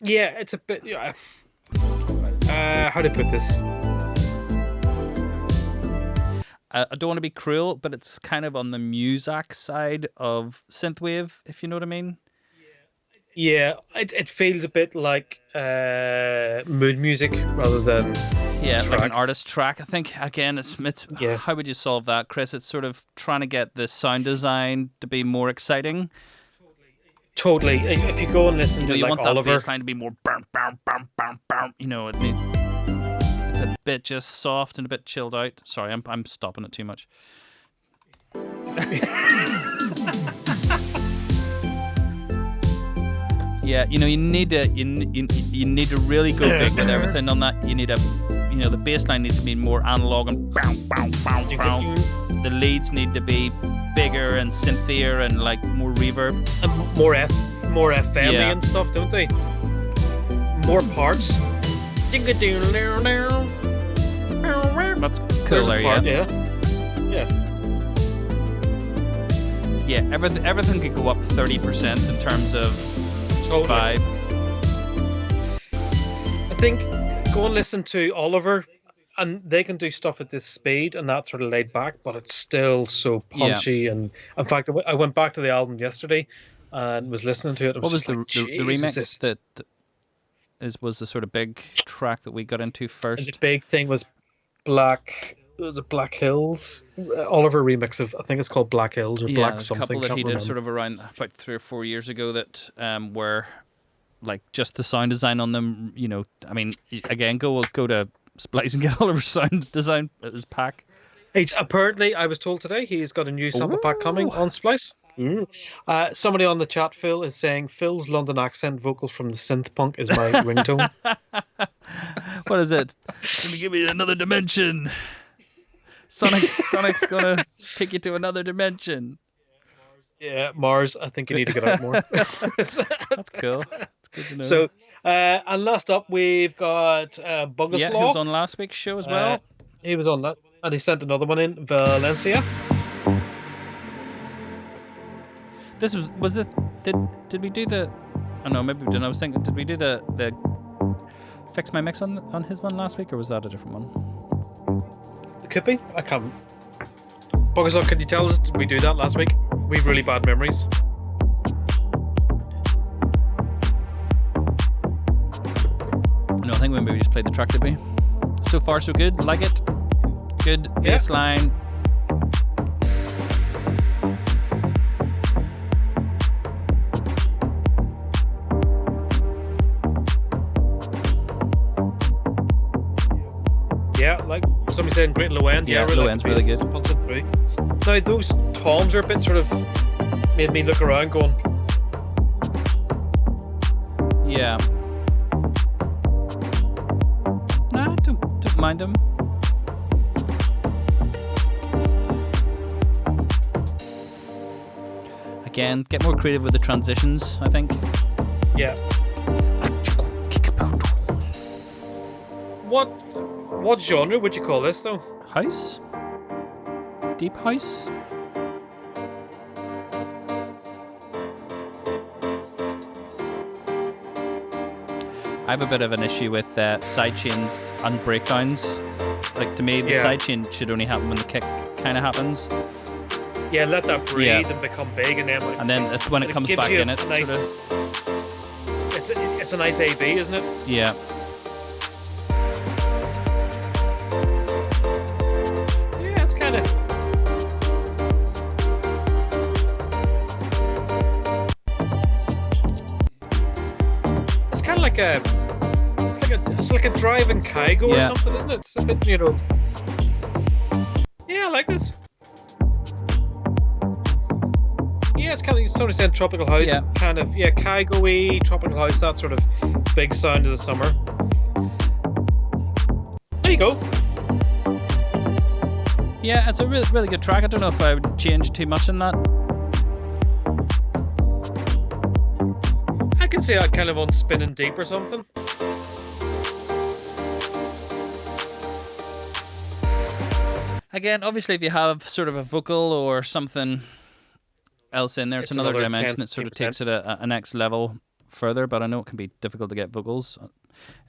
a bit. How to put this? I don't want to be cruel, but it's kind of on the Muzak side of synthwave, if you know what I mean. Yeah, it feels a bit like mood music rather than like an artist track. I think again, it's how would you solve that, Chris? It's sort of trying to get the sound design to be more exciting. Totally. If you go and listen to you like want Oliver, that bass line to be more bam, bam, bam, bam, bam. You know, it's a bit just soft and a bit chilled out. Sorry, I'm stopping it too much. Yeah, you know, you need to really go big with everything on that. You need the bass line needs to be more analog and bow, bow, bow, bow. The leads need to be bigger and synthier and like more reverb, and more FM and stuff, don't they? More parts. That's cool there, yeah. Yeah, everything could go up 30% in terms of Totally. vibe. I think go and listen to Oliver, and they can do stuff at this speed and that sort of laid back, but it's still so Yeah. punchy. And in fact, I went back to the album yesterday and was listening to it. What was just the like, the "Jesus, remix that was the sort of big track that we got into And first? the big thing was the Black Hills. Oliver remix of, I think it's called Black Hills or Yeah, Black there's a something. couple that Can't he did remember. sort of around about 3 or 4 years ago that were like just the sound design on them. You know, I mean, again, go to Splice and get Oliver's sound design his pack. Apparently, I was told today he's got a new sample pack coming on Splice. Somebody on the chat, Phil, is saying Phil's London accent vocals from the synth punk is my ringtone. What is it? Gonna give me another dimension. Sonic's gonna take you to another dimension. Yeah, Mars. I think you need to get out more. That's cool. That's good to know. So, and last up, we've got Bugaslaw. yeah, he was on last week's show as well. He was on that, and he sent another one in, Valencia. This was the did we do the? Oh no, maybe we didn't. I was thinking, did we do the fix my mix on his one last week, or was that a different one? It could be. I can't. Bugaslaw, can you tell us, did we do that last week? We've really bad memories. No, I think we maybe just played the track, did we? So far, so good. Like it. Good Yeah. bass line. Yeah, like somebody saying Great Low End. Yeah, really Low like End's the really bass good. punching through. Now, those toms are a bit sort of made me look around going, Yeah. Nah, don't mind them. Again, get more creative with the transitions, I think. yeah. What genre would you call this, though? House? Deep house? I have a bit of an issue with sidechains and breakdowns. Like, to me, the Yeah. sidechain should only happen when the kick kind of happens. Yeah, let that breathe Yeah. and become big, and then And then it's when it comes gives back you in a it. nice, Sort of, it's a nice AB, isn't it? yeah. Yeah, it's kind of. It's kind of like a. It's like a driving Kygo Yeah. or something, isn't it? It's a bit, Yeah, I like this. Yeah, it's kind of somebody said tropical house, Yeah. kind of Kygo-y, tropical house, that sort of big sound of the summer. There you go. Yeah, it's a really, really good track. I don't know if I would change too much in that. I can see that kind of on Spinning Deep or something. Again, obviously, if you have sort of a vocal or something else in there, it's another dimension that sort of 10%. takes it a next level further. But I know it can be difficult to get vocals.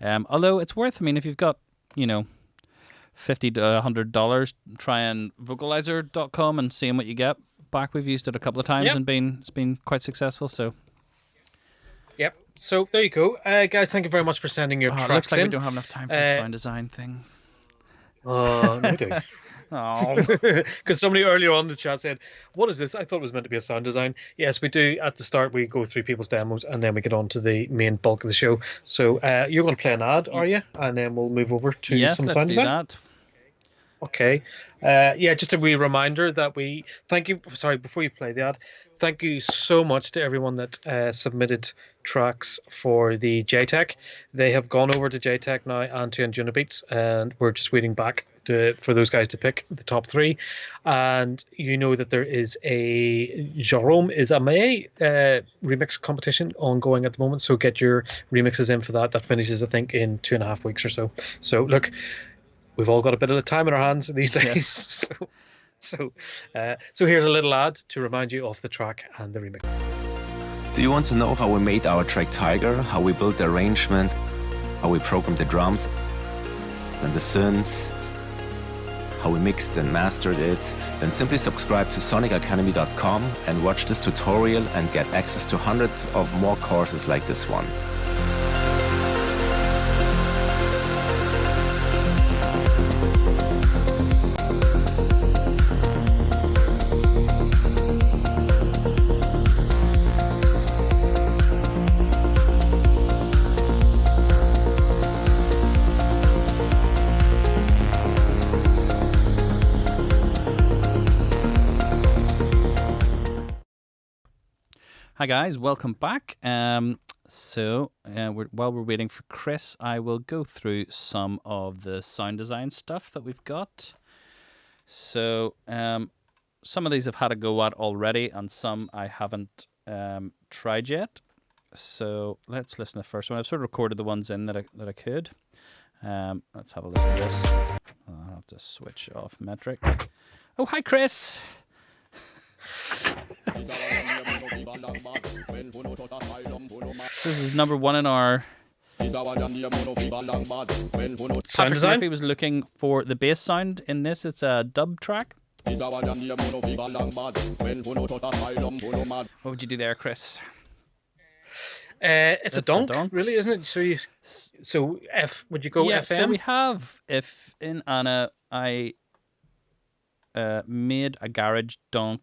Although it's worth. I mean, if you've got, $50 to $100, trying vocalizer.com and seeing what you get back. We've used it a couple of times Yep. and it's been quite successful. So Yep. So there you go, guys. Thank you very much for sending your it tracks looks like in. we don't have enough time for the sound design thing. Oh, no, do. Oh, Because somebody earlier on the chat said, "What is this?" I thought it was meant to be a sound design. Yes, we do. At the start, we go through people's demos, and then we get on to the main bulk of the show. So you're going to play an ad, are you? And then we'll move over to yes, some let's sound do design. that. Okay. Just a wee reminder that thank you. Sorry, before you play the ad, thank you so much to everyone that submitted tracks for the JTech. They have gone over to JTech now and to Anjunabeats, and we're just waiting back for those guys to pick the top 3. And you know that there is a Jerome is a May remix competition ongoing at the moment. So get your remixes in for that. That finishes, I think, in 2.5 weeks or so. So look, we've all got a bit of time in our hands these days. So here's a little ad to remind you of the track and the remix. Do you want to know how we made our track Tiger, how we built the arrangement, how we programmed the drums and the synths, how we mixed and mastered it? Then simply subscribe to sonicacademy.com and watch this tutorial and get access to hundreds of more courses like this one. Hi guys, welcome back. While we're waiting for Chris, I will go through some of the sound design stuff that we've got. So some of these I've had a go at already, and some I haven't tried yet. So let's listen to the first one. I've sort of recorded the ones in that I could. Let's have a listen to this. I'll have to switch off metric. Oh, hi Chris. This is number one in our Sound design? Murphy was looking for the bass sound in this. It's a dub track. What would you do there, Chris? It's a It's a donk, donk. really, isn't it? So would you go Yeah, FM? so we have, if in Anna, I made a garage donk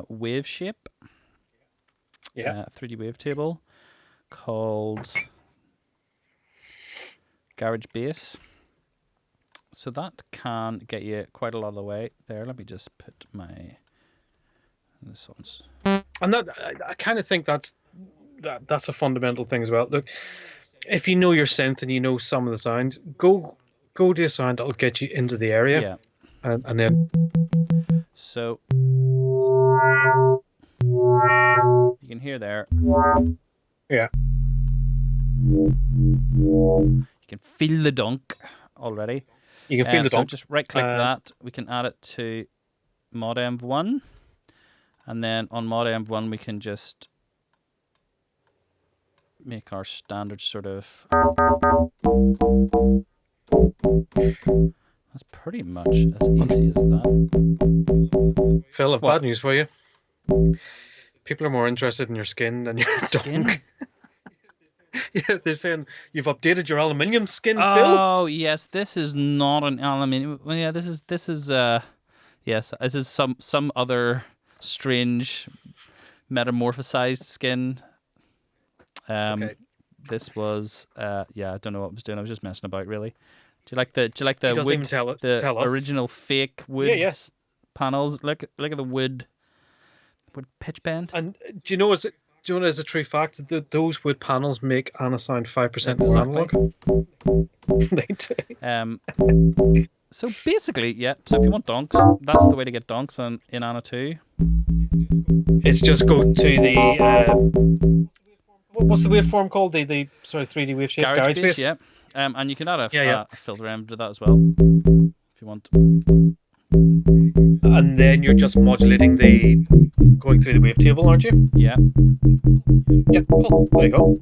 wave shape. Yeah. 3D wavetable called Garage Bass. So that can get you quite a lot of the way there. Let me just put my this one's And I kind of think that's a fundamental thing as well. Look, if you know your synth and you know some of the sounds, go to a sound that'll get you into the area. yeah. And then So you can hear there. yeah. You can feel the donk already. You can feel the So donk. just right click Uh, that. We can add it to Mod Env1. And then on Mod Env1 we can just make our standard sort of. That's pretty much as easy as that. Phil, I've What? bad news for you. People are more interested in your skin than your Skin? donk. Yeah, they're saying you've updated your aluminium skin, Phil. Oh yes, this is not an aluminium. Well, yeah, this is yes, this is some other strange metamorphosized skin. Okay. This was yeah, I don't know what I was doing. I was just messing about, really. Do you like the He doesn't wood, even tell us. original fake wood Yeah, yes. panels? Look at the wood pitch bend. And do you know as a true fact that those wood panels make Anna sound 5% more analog? They do. So basically, yeah. So if you want donks, that's the way to get donks in Anna 2. It's just go to the what's the waveform called? The 3D wave shape Garage Bass, Bass. yeah. And you can add Yeah. a filter M to that as well, if you want. And then you're just modulating going through the wavetable, aren't you? Yeah. Yeah, cool. There you go.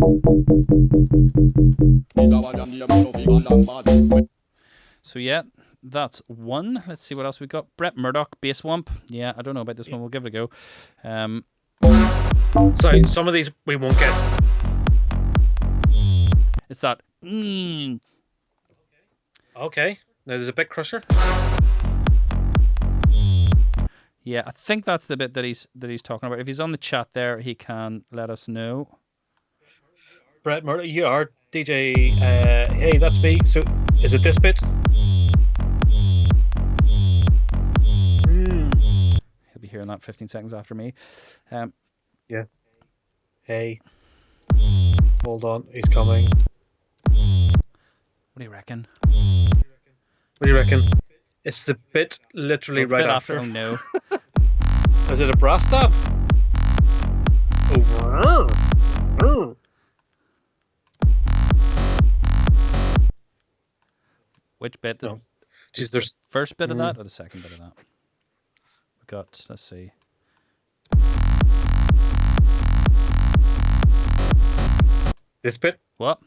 So yeah, that's one. Let's see what else we got. Brett Murdoch, Bass Wump. Yeah, I don't know about this one. We'll give it a go. So some of these we won't get. It's that. Okay. Now there's a bit crusher. Yeah, I think that's the bit that he's talking about. If he's on the chat there, he can let us know. Brett Murdoch, you are DJ. Hey, that's me. So is it this bit? He'll be hearing that 15 seconds after me. Yeah. Hey. Hold on, he's coming. What do you reckon? What do you reckon? It's the bit literally right Bit after. Oh no. Is it a brass stab? Oh. Which bit? No. Just Jeez, there's the first bit of that or the second bit of that? got, let's see. This bit? What?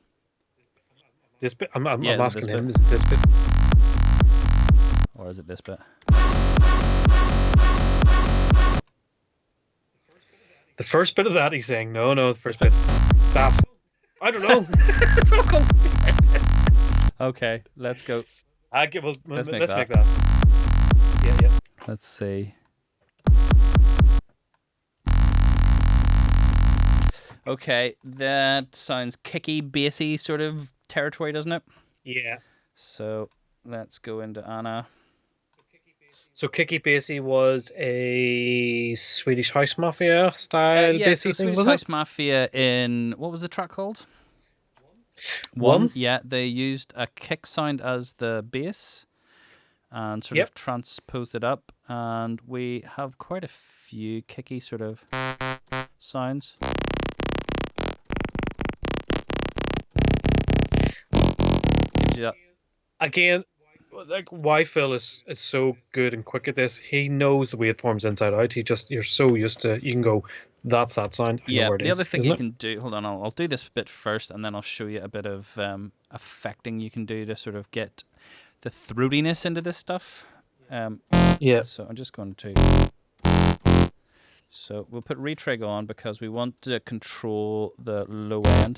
This bit? I'm Yeah, is it asking this him. bit? Is it this bit? Or is it this bit? The first bit of that, he's saying. No, the first bit. That. I don't know. It's all come. Okay, let's go. Let's make make that. that. Yeah. Let's see. Okay, that sounds kicky, bassy sort of territory, doesn't it? Yeah. So let's go into Anna. So Kiki Basie was a Swedish House Mafia style Yeah, Basie so thing, Swedish was House it? Mafia in, what was the track called? One? Yeah, they used a kick sound as the bass and sort Yep. of transposed it up, and we have quite a few kicky sort of sounds. Gives you that. Again, like why Phil is so good and quick at this. He knows the waveforms inside out. You're so used to, you can go, that's that sound. I know Yeah, where it the is, other thing isn't you it? can do, hold on, I'll do this bit first, and then I'll show you a bit of affecting you can do to sort of get the throatiness into this stuff. Yeah. So I'm just going to. So we'll put retrig on because we want to control the low end,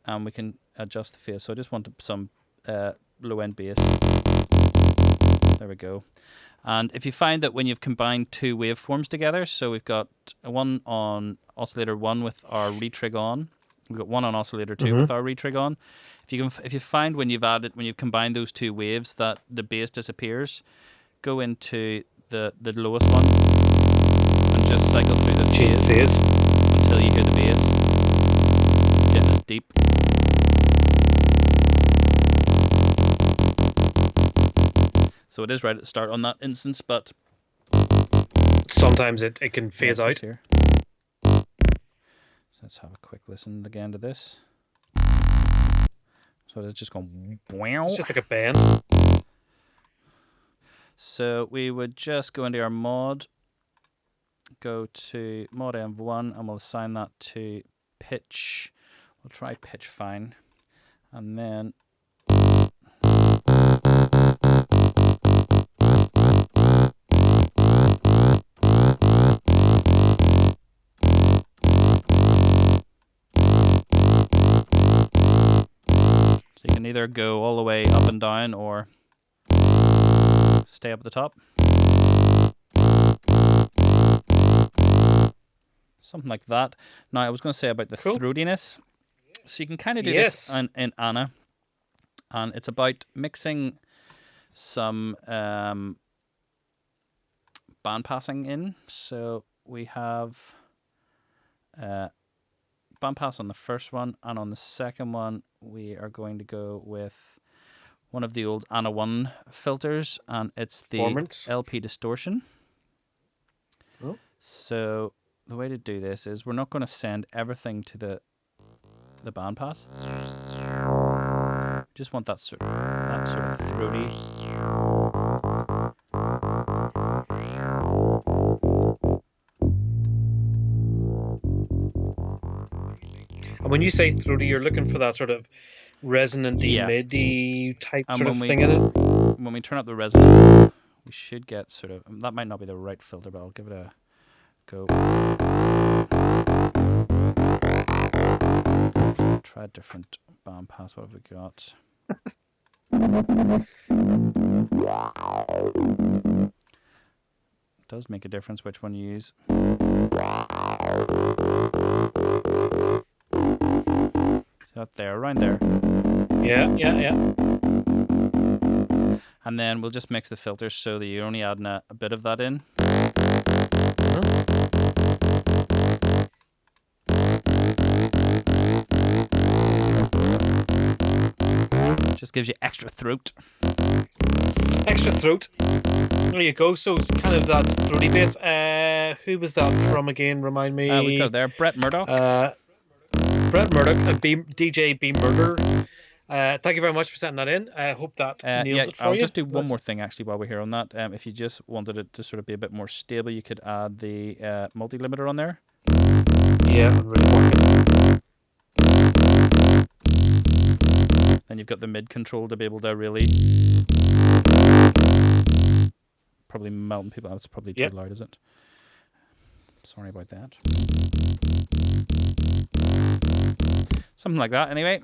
and we can adjust the phase. So I just want some low end bass. There we go. And if you find that when you've combined two waveforms together, so we've got one on oscillator 1 with our retrig on, we've got one on oscillator 2 with our retrig on. If you find when you've combined those two waves that the bass disappears, go into the lowest one and just cycle through the Change phase phase. until you hear the bass getting as deep. So it is right at the start on that instance, but Sometimes it can phase yeah, out. it's here. So let's have a quick listen again to this. So it's just going wow. It's just like a bend. So we would just go into our mod, go to mod env1, and we'll assign that to pitch. We'll try pitch fine, and then so you can either go all the way up and down or stay up at the top. Something like that. Now, I was going to say about the Cool. throatiness. So you can kind of do Yes. this in Anna. And it's about mixing some band passing in. So we have band pass on the first one. And on the second one, we are going to go with one of the old Anna 1 filters. And it's the Performance. LP distortion. Oh. So the way to do this is we're not going to send everything to the bandpass. Just want that sort of throaty. And when you say throaty, you're looking for that sort of resonant-y, Yeah. midi type And sort of when we- thing in it. When we turn up the resonance, we should get sort of, that might not be the right filter, but I'll give it a go. Try a different bandpass. What have we got? It does make a difference which one you use. So up there, around there. Yeah. And then we'll just mix the filters so that you're only adding a bit of that in. Just gives you extra throat. Extra throat. There you go. So it's kind of that throaty bass. Who was that from again? Remind me. We got there Brett Murdoch. Brett Murdoch, DJ B Murder. Thank you very much for sending that in. I hope that nails Yeah, it for I'll you. just do one more thing actually while we're here on that. If you just wanted it to sort of be a bit more stable, you could add the multi-limiter on there. Yeah, I'm really working. Then you've got the mid control to be able to really probably melting people. That's probably too Yep. loud, is it? Sorry about that. Something like that, anyway.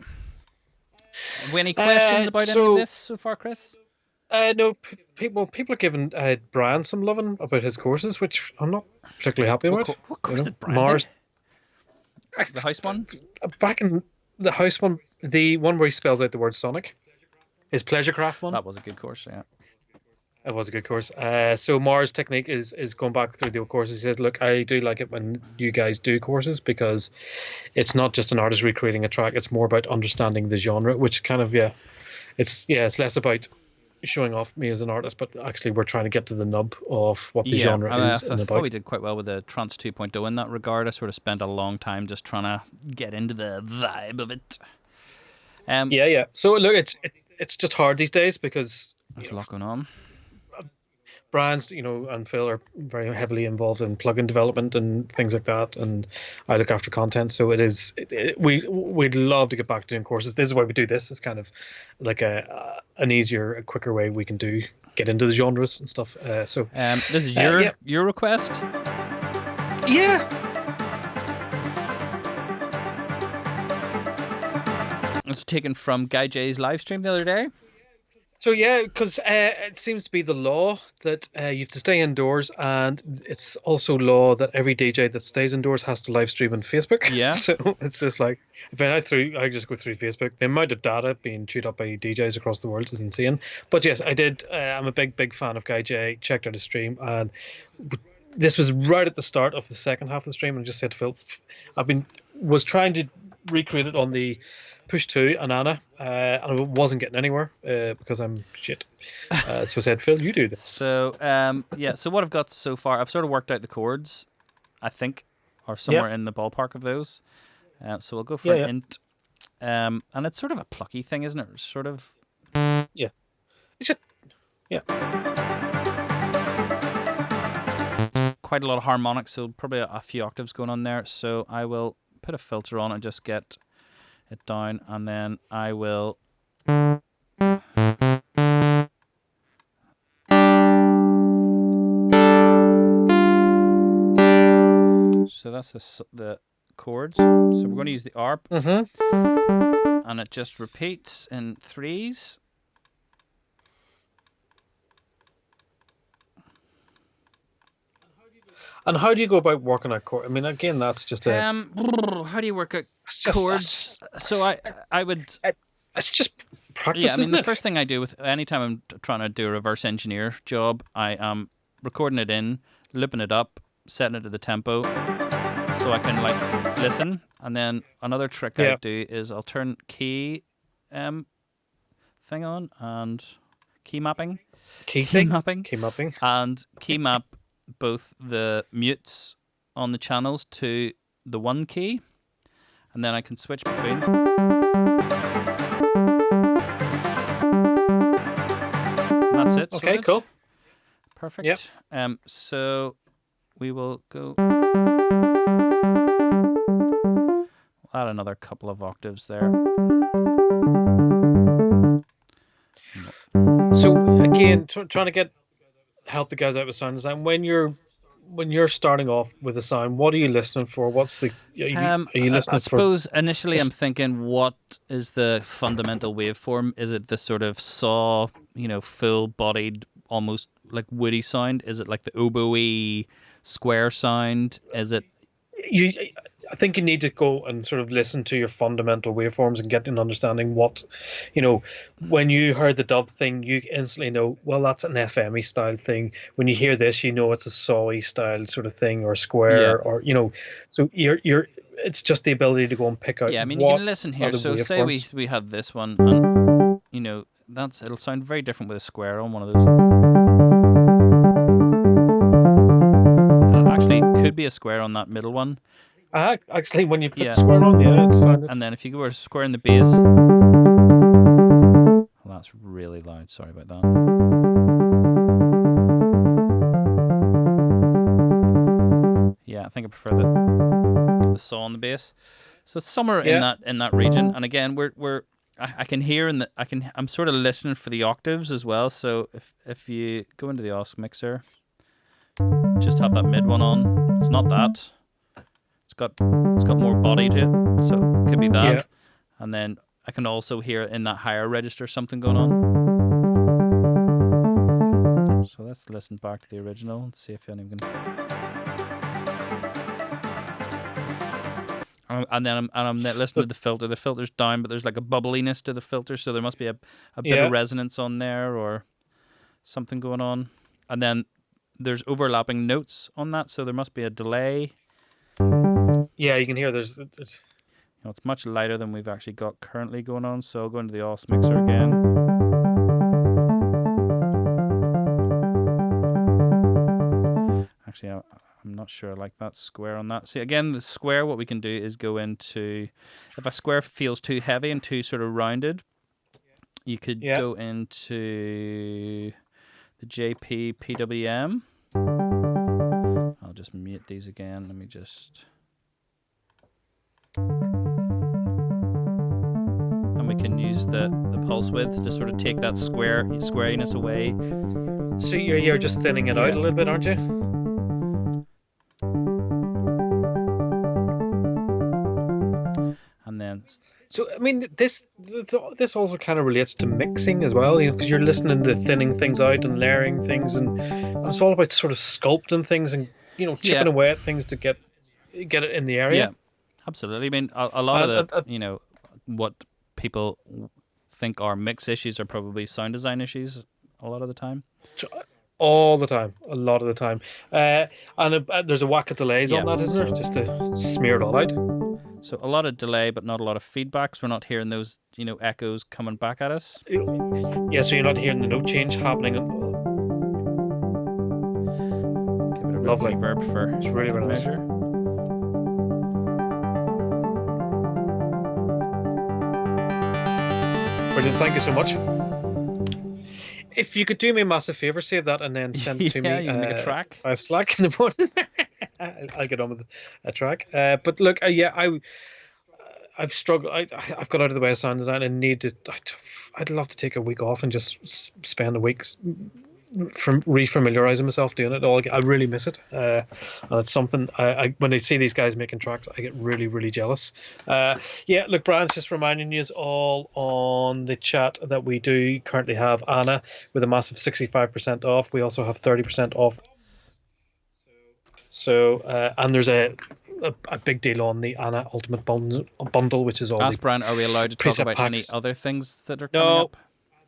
Any questions about any of this so far, Chris? No, people are giving Brian some loving about his courses, which I'm not particularly happy with. What course did Brian Mars, do? The house one? back in the house one, the one where he spells out the word Sonic, his Pleasurecraft one. That was a good course, yeah. It was a good course. So Mars Technique is going back through the old courses. He says, "Look, I do like it when you guys do courses because it's not just an artist recreating a track. It's more about understanding the genre, which kind of it's less about showing off me as an artist, but actually we're trying to get to the nub of what the genre is I and thought we about." did quite well with the Trance 2.0 in that regard. I sort of spent a long time just trying to get into the vibe of it. Yeah. So look, it's just hard these days because There's a lot going on. Brian's, and Phil are very heavily involved in plugin development and things like that, and I look after content. So we'd love to get back to doing courses. This is why we do this. It's kind of like an easier, a quicker way we can get into the genres and stuff. This is your request. Yeah. It's taken from Guy J's live stream the other day. So yeah, because it seems to be the law that you have to stay indoors, and it's also law that every DJ that stays indoors has to live stream on Facebook. Yeah. So it's just like I just go through Facebook. The amount of data being chewed up by DJs across the world is insane. But yes, I did. I'm a big fan of Guy J. Checked out his stream, and this was right at the start of the second half of the stream, and just said, Phil, was trying to recreate it on the Push 2 and Anna, and I wasn't getting anywhere because I'm shit. So I said, Phil, you do this. So so what I've got so far, I've sort of worked out the chords, I think, or somewhere in the ballpark of those. So we'll go for an int. And it's sort of a plucky thing, isn't it? Sort of. Yeah. It's just, yeah. Quite a lot of harmonics, so probably a few octaves going on there. So I will put a filter on and just get it down, and then I will so that's the chords. So we're going to use the ARP, and it just repeats in threes. And how do you go about working out chord? I mean, again, that's just a. How do you work out chords? So I would. It's just practice. Yeah, I mean, isn't the it? first thing I do with anytime I'm trying to do a reverse engineer job, I am recording it in, looping it up, setting it to the tempo, so I can like listen. And then another trick I do is I'll turn key thing on and key mapping, Key mapping, and key map both the mutes on the channels to the one key, and then I can switch between. And that's it. Okay, cool. Perfect. Yep. So we will go. We'll add another couple of octaves there. So again, trying to help the guys out with sound design. When you're starting off with a sound, what are you listening for? What's the are you listening I suppose initially I'm thinking, what is the fundamental waveform? Is it the sort of saw, full-bodied, almost like woody sound? Is it like the oboe square sound? Is it? I think you need to go and sort of listen to your fundamental waveforms and get an understanding what, when you heard the dub thing, you instantly know, well, that's an FME style thing. When you hear this, it's a sawy style sort of thing, or square, or, so it's just the ability to go and pick out. Yeah, I mean, you can listen here. So say we have this one, and, it'll sound very different with a square on one of those. And it actually could be a square on that middle one. Actually, when you put the square on, it's sounded. And then if you go to square in the bass, that's really loud. Sorry about that. Yeah, I think I prefer the saw on the bass. So it's somewhere in that region. And again, I can hear I'm sort of listening for the octaves as well. So if you go into the Osc mixer, just have that mid one on. It's not that. It's got more body to it, so it could be that. Yeah. And then I can also hear in that higher register something going on. So let's listen back to the original and see if anyone can. And then I'm listening to the filter. The filter's down, but there's like a bubbliness to the filter, so there must be a bit of resonance on there or something going on. And then there's overlapping notes on that, so there must be a delay. Yeah, you can hear there's it's much lighter than we've actually got currently going on. So I'll go into the Osc mixer again. Actually, I'm not sure I like that square on that. See, again, the square, what we can do is go into, if a square feels too heavy and too sort of rounded, you could go into the JP PWM. I'll just mute these again. Let me just... And we can use the pulse width to sort of take that squariness away. So you're just thinning it out a little bit, aren't you? And then... So, I mean, this also kind of relates to mixing as well, because you're listening to thinning things out and layering things, and it's all about sort of sculpting things and, chipping away at things to get it in the area. Yeah, absolutely. I mean, a lot of the, what people think are mix issues are probably sound design issues a lot of the time. All the time, a lot of the time. And there's a whack of delays on that, isn't there? Just to smear it all out. So a lot of delay, but not a lot of feedbacks. We're not hearing those, echoes coming back at us. Yeah, so you're not hearing the note change happening. Give it a lovely reverb for it's really nice. Measure. Brilliant, thank you so much. If you could do me a massive favour, save that and then send it to me. Yeah, you can make a track. By Slack in the morning. I'll get on with a track. But look, I've struggled. I've got out of the way of sound design and I'd love to take a week off and just spend a week from refamiliarizing myself doing it all. I really miss it. And it's something when I see these guys making tracks, I get really, really jealous. Look, Brian's just reminding you all on the chat that we do currently have Anna with a massive 65% off. We also have 30% off. So, and there's a big deal on the Anna Ultimate Bundle, which is all. Ask Brian, are we allowed to talk about any other things that are coming up?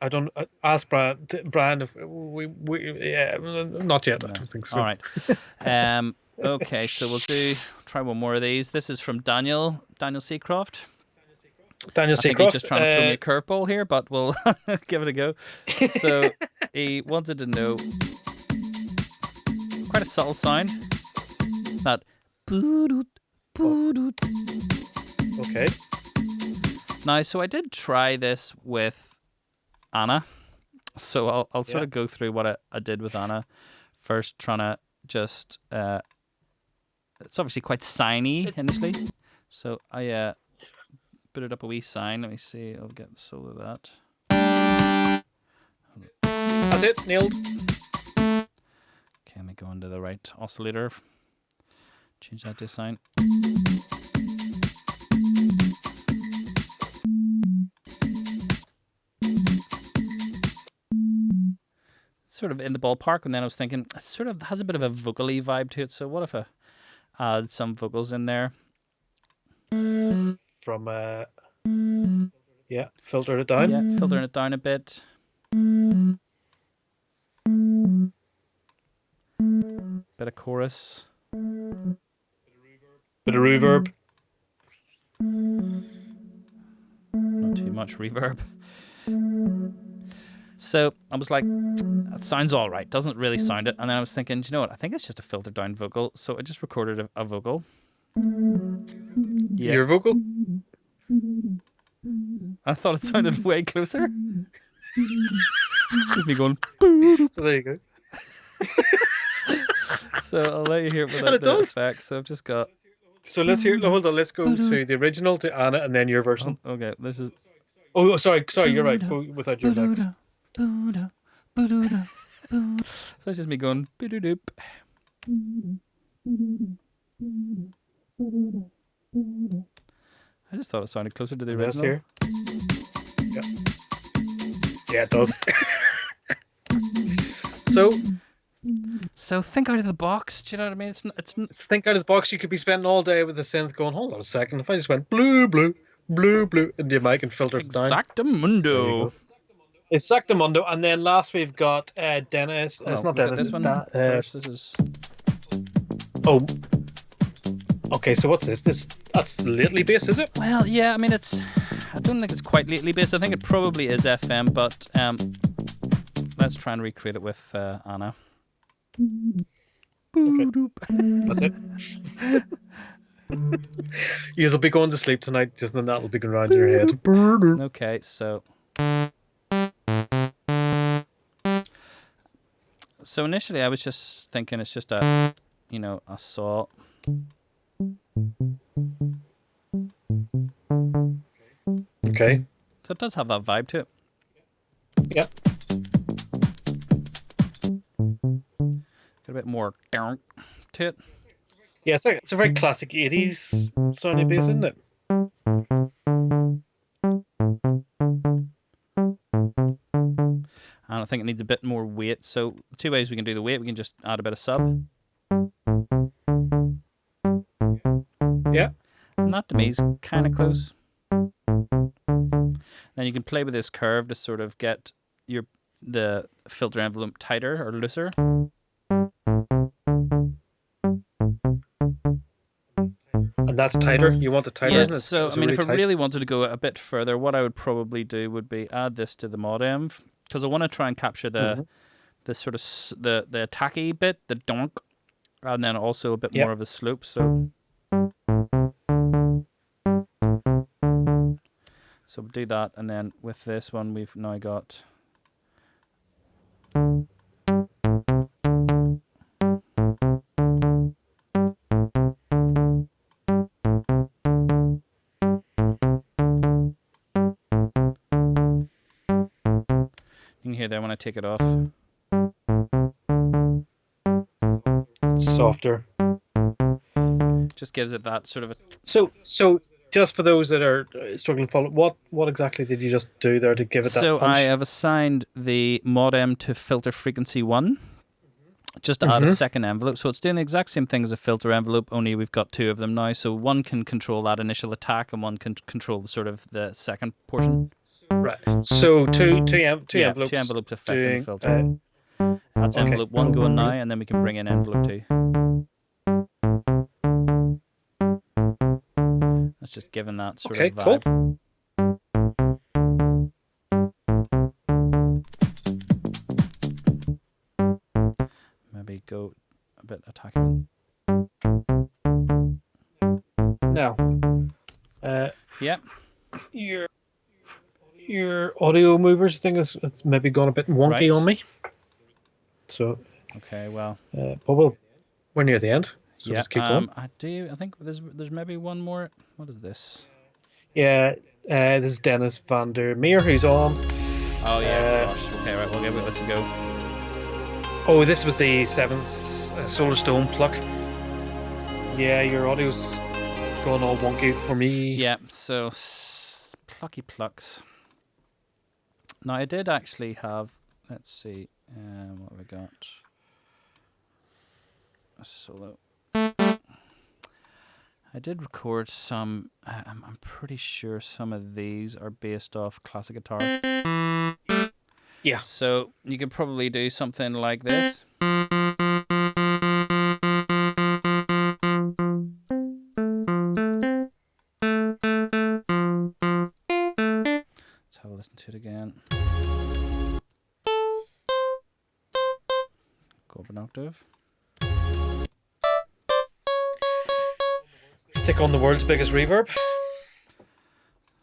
I don't ask Brian. If we not yet. No. I don't think so. All right. Okay, so we'll try one more of these. This is from Daniel Seacroft. I think he's just trying to throw me a curveball here, but we'll give it a go. So he wanted to know quite a subtle sound. That okay. Now, so I did try this with Anna, so I'll sort of go through what I did with Anna first, trying to just it's obviously quite signy initially, so I put it up a wee sign. Let me see, I'll get the solo of that. That's it, nailed. Okay, let me go into the right oscillator, change that to sign. Sort of in the ballpark, and then I was thinking it sort of has a bit of a vocally vibe to it, so what if I add some vocals in there from filter it down, filtering it down a bit, bit of chorus, bit of reverb, not too much reverb. So I was like, that sounds all right. Doesn't really sound it. And then I was thinking, you know what? I think it's just a filtered down vocal. So I just recorded a vocal. Your vocal? I thought it sounded way closer. Just me going. So there you go. So I'll let you hear it And without it the does. effects. So I've just got. So let's hear. No, hold on. Let's go to the original, to Anna, and then your version. Okay, this is. Oh, sorry. You're right. Go without your legs. So it's just me going. Boo-doo-doop. I just thought it sounded closer to the Let's original. hear. Yeah, it does. So think out of the box. Do you know what I mean? let's think out of the box. You could be spending all day with the synth going, hold on a second. If I just went blue, blue, blue, blue, into your mic and filtered it down. Exactamundo. It's Exactamundo. And then last we've got Dennis. Oh, It's not we've got Dennis. this It's one that. first. This is. Oh. Okay, so what's this? That's lately bass, is it? Well, yeah. I mean, it's. I don't think it's quite lately based. I think it probably is FM, but let's try and recreate it with Anna. Okay. That's it. You'll be going to sleep tonight, just then that'll be going around in your head. Okay, so. So initially, I was just thinking it's just a saw. Okay. So it does have that vibe to it. Yeah. Got a bit more to it. Yeah, it's a very classic 80s sounding bass, isn't it? And I think it needs a bit more weight. So two ways we can do the weight. We can just add a bit of sub. Yeah. And that to me is kind of close. Then you can play with this curve to sort of get the filter envelope tighter or looser. And that's tighter. You want it tighter? Yeah, isn't it? so It's I mean, if I tight. really wanted to go a bit further, what I would probably do would be add this to the mod env, because I want to try and capture the sort of the attacky bit, the donk, and then also a bit more of a slope. So we'll do that, and then with this one, we've now got. You can hear there when I take it off. Softer. Just gives it that sort of a. So just for those that are struggling to follow, what exactly did you just do there to give it that So punch? I have assigned the modem to filter frequency 1, just to add a second envelope. So it's doing the exact same thing as a filter envelope, only we've got two of them now. So one can control that initial attack, and one can control the sort of the second portion. Right. So two envelopes. Two envelopes affecting doing, the filter. That's okay. envelope 1 going now, and then we can bring in envelope 2. That's just giving that sort Okay, of vibe. cool. Maybe go a bit attacking. Now, Yeah. your audio movers thing is it's maybe gone a bit wonky Right. on me. So, Okay. Well. but we're near the end. So Yeah. let's keep going. I think there's maybe one more. What is this? Yeah, this is Dennis van der Meer who's on. Oh yeah. Gosh. Okay. Right. We'll give this a go. Oh, this was the Seventh Solar Stone pluck. Yeah, your audio's gone all wonky for me. Yeah. So plucky plucks. Now I did actually have. Let's see. What have we got? A solo. I did record some. I'm pretty sure some of these are based off classic guitar. Yeah. So you could probably do something like this. Let's have a listen to it again. Go up an octave. Stick on the world's biggest reverb.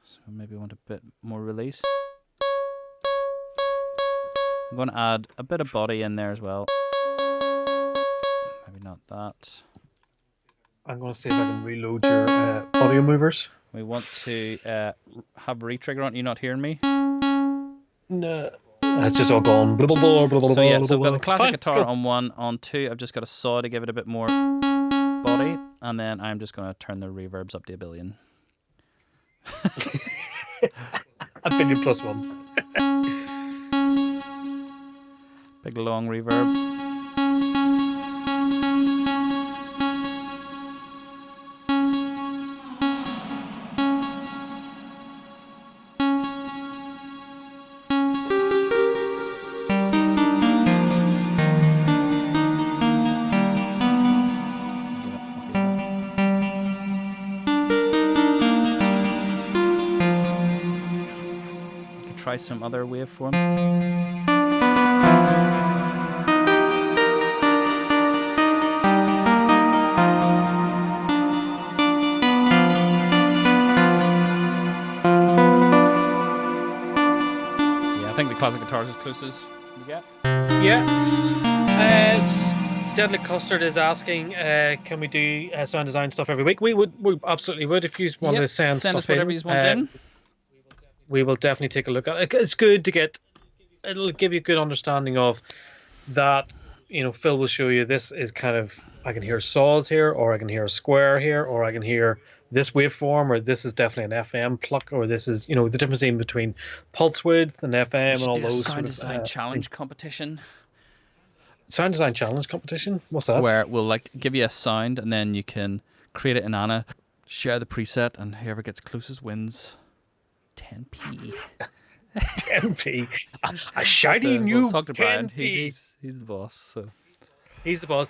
So maybe want a bit more release. I'm going to add a bit of body in there as well. Maybe not that. I'm going to see if I can reload your audio movers. We want to have retrigger on. You not hearing me? No. It's just all gone. Blah, blah, blah, blah, blah, So yeah, blah, so I've got blah. the classic Fine, guitar let's go. on 1. On 2, I've just got a saw to give it a bit more body. And then I'm just going to turn the reverbs up to 1 billion. A billion plus one. Big long reverb. Try some other waveform. Yeah, I think the classic guitar is as close as we get. Yeah. Deadly Custard is asking, can we do sound design stuff every week? We absolutely would. If you want to send Send stuff us whatever in, you want in. we will definitely take a look at it. It's good to get. It'll give you a good understanding of that. You know, Phil will show you this is kind of, I can hear saws here, or I can hear a square here, or I can hear this waveform, or this is definitely an FM pluck, or this is, you know, the difference in between pulse width and FM and all Do a those sound sort of, design challenge competition sound design challenge competition. What's that? where we'll like give you a sound and then you can create it in Anna, share the preset, and whoever gets closest wins 10p. 10p. A shiny new We'll talk to Brian. 10p. He's the boss. So He's the boss.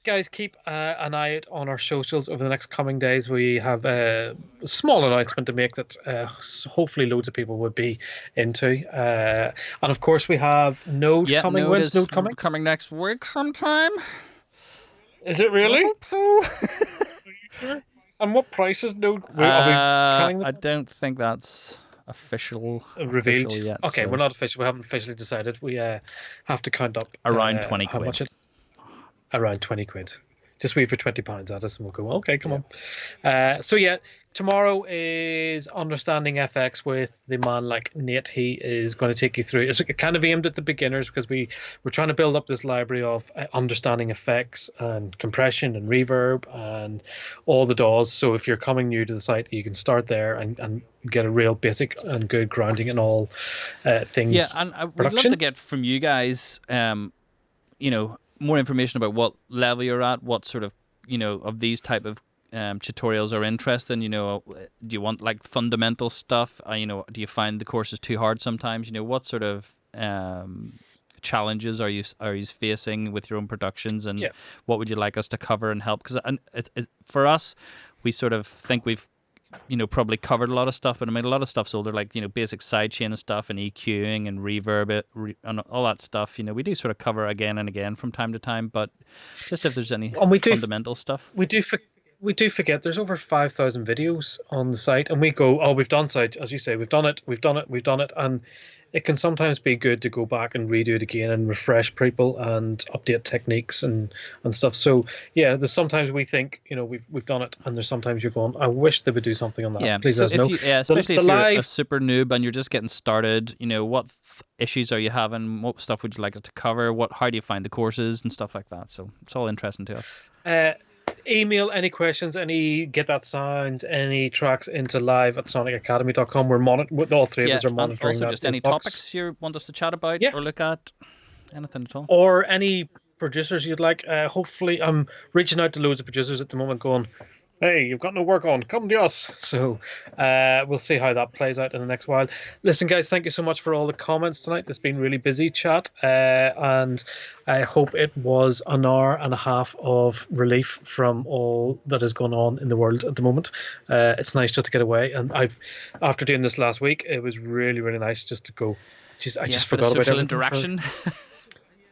Guys, keep an eye out on our socials over the next coming days. We have a small announcement to make that hopefully loads of people would be into. And of course, we have Node coming. Node When's is Node coming? coming next week sometime. Is it really? I hope so. And what price is Node? Are we telling them? I don't think that's official Revealed yet. Okay, so we're not official. We haven't officially decided. We have to count up around 20 how quid. much around 20 quid. Just wait for £20 at us and we'll go, okay, come on. So yeah, tomorrow is Understanding FX with the man like Nate. He is going to take you through. It's kind of aimed at the beginners because we're trying to build up this library of understanding effects and compression and reverb and all the DAWs. So if you're coming new to the site, you can start there and get a real basic and good grounding in all things. Yeah, and we'd love to get from you guys, you know, more information about what level you're at, what sort of, you know, of these type of tutorials are interesting. You know, do you want like fundamental stuff? You know, do you find the courses too hard sometimes? You know, what sort of challenges are you facing with your own productions, and what would you like us to cover and help? Because for us, we sort of think we've, you know, probably covered a lot of stuff, but I mean, a lot of stuff's older, like, you know, basic sidechain and stuff, and EQing and reverb and all that stuff. You know, we do sort of cover again and again from time to time, but just if there's any fundamental stuff. We do forget there's over 5,000 videos on the site, and we go, oh, we've done site, as you say, we've done it, and it can sometimes be good to go back and redo it again and refresh people and update techniques and stuff. So yeah, there's sometimes we think, you know, we've done it, and there's sometimes you're going, I wish they would do something on that. Yeah, please so let us know. especially if you're a super noob and you're just getting started, you know, what issues are you having? What stuff would you like us to cover? How do you find the courses and stuff like that? So it's all interesting to us. Email any questions, get that sounds, any tracks into live@sonicacademy.com. We're monitoring. All three of us are monitoring. Also, that just any inbox. topics you want us to chat about or look at, anything at all. Or any producers you'd like. Hopefully, I'm reaching out to loads of producers at the moment, going, hey, you've got no work on, come to us. So we'll see how that plays out in the next while. Listen, guys, thank you so much for all the comments tonight. It's been really busy chat, and I hope it was an hour and a half of relief from all that is going on in the world at the moment. It's nice just to get away, and after doing this last week, it was really, really nice just to go. I just forgot about social everything. Interaction.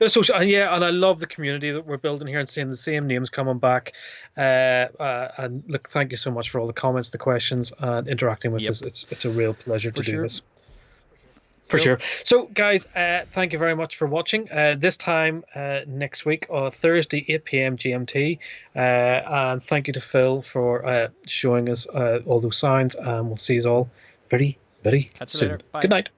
Social, and I love the community that we're building here and seeing the same names coming back. And look, thank you so much for all the comments, the questions, and interacting with us. It's a real pleasure to do this. For sure. So, guys, thank you very much for watching. This time next week, Thursday, 8 p.m. GMT. And thank you to Phil for showing us all those sounds. And we'll see you all very, very Catch you soon. later. Bye. Good night.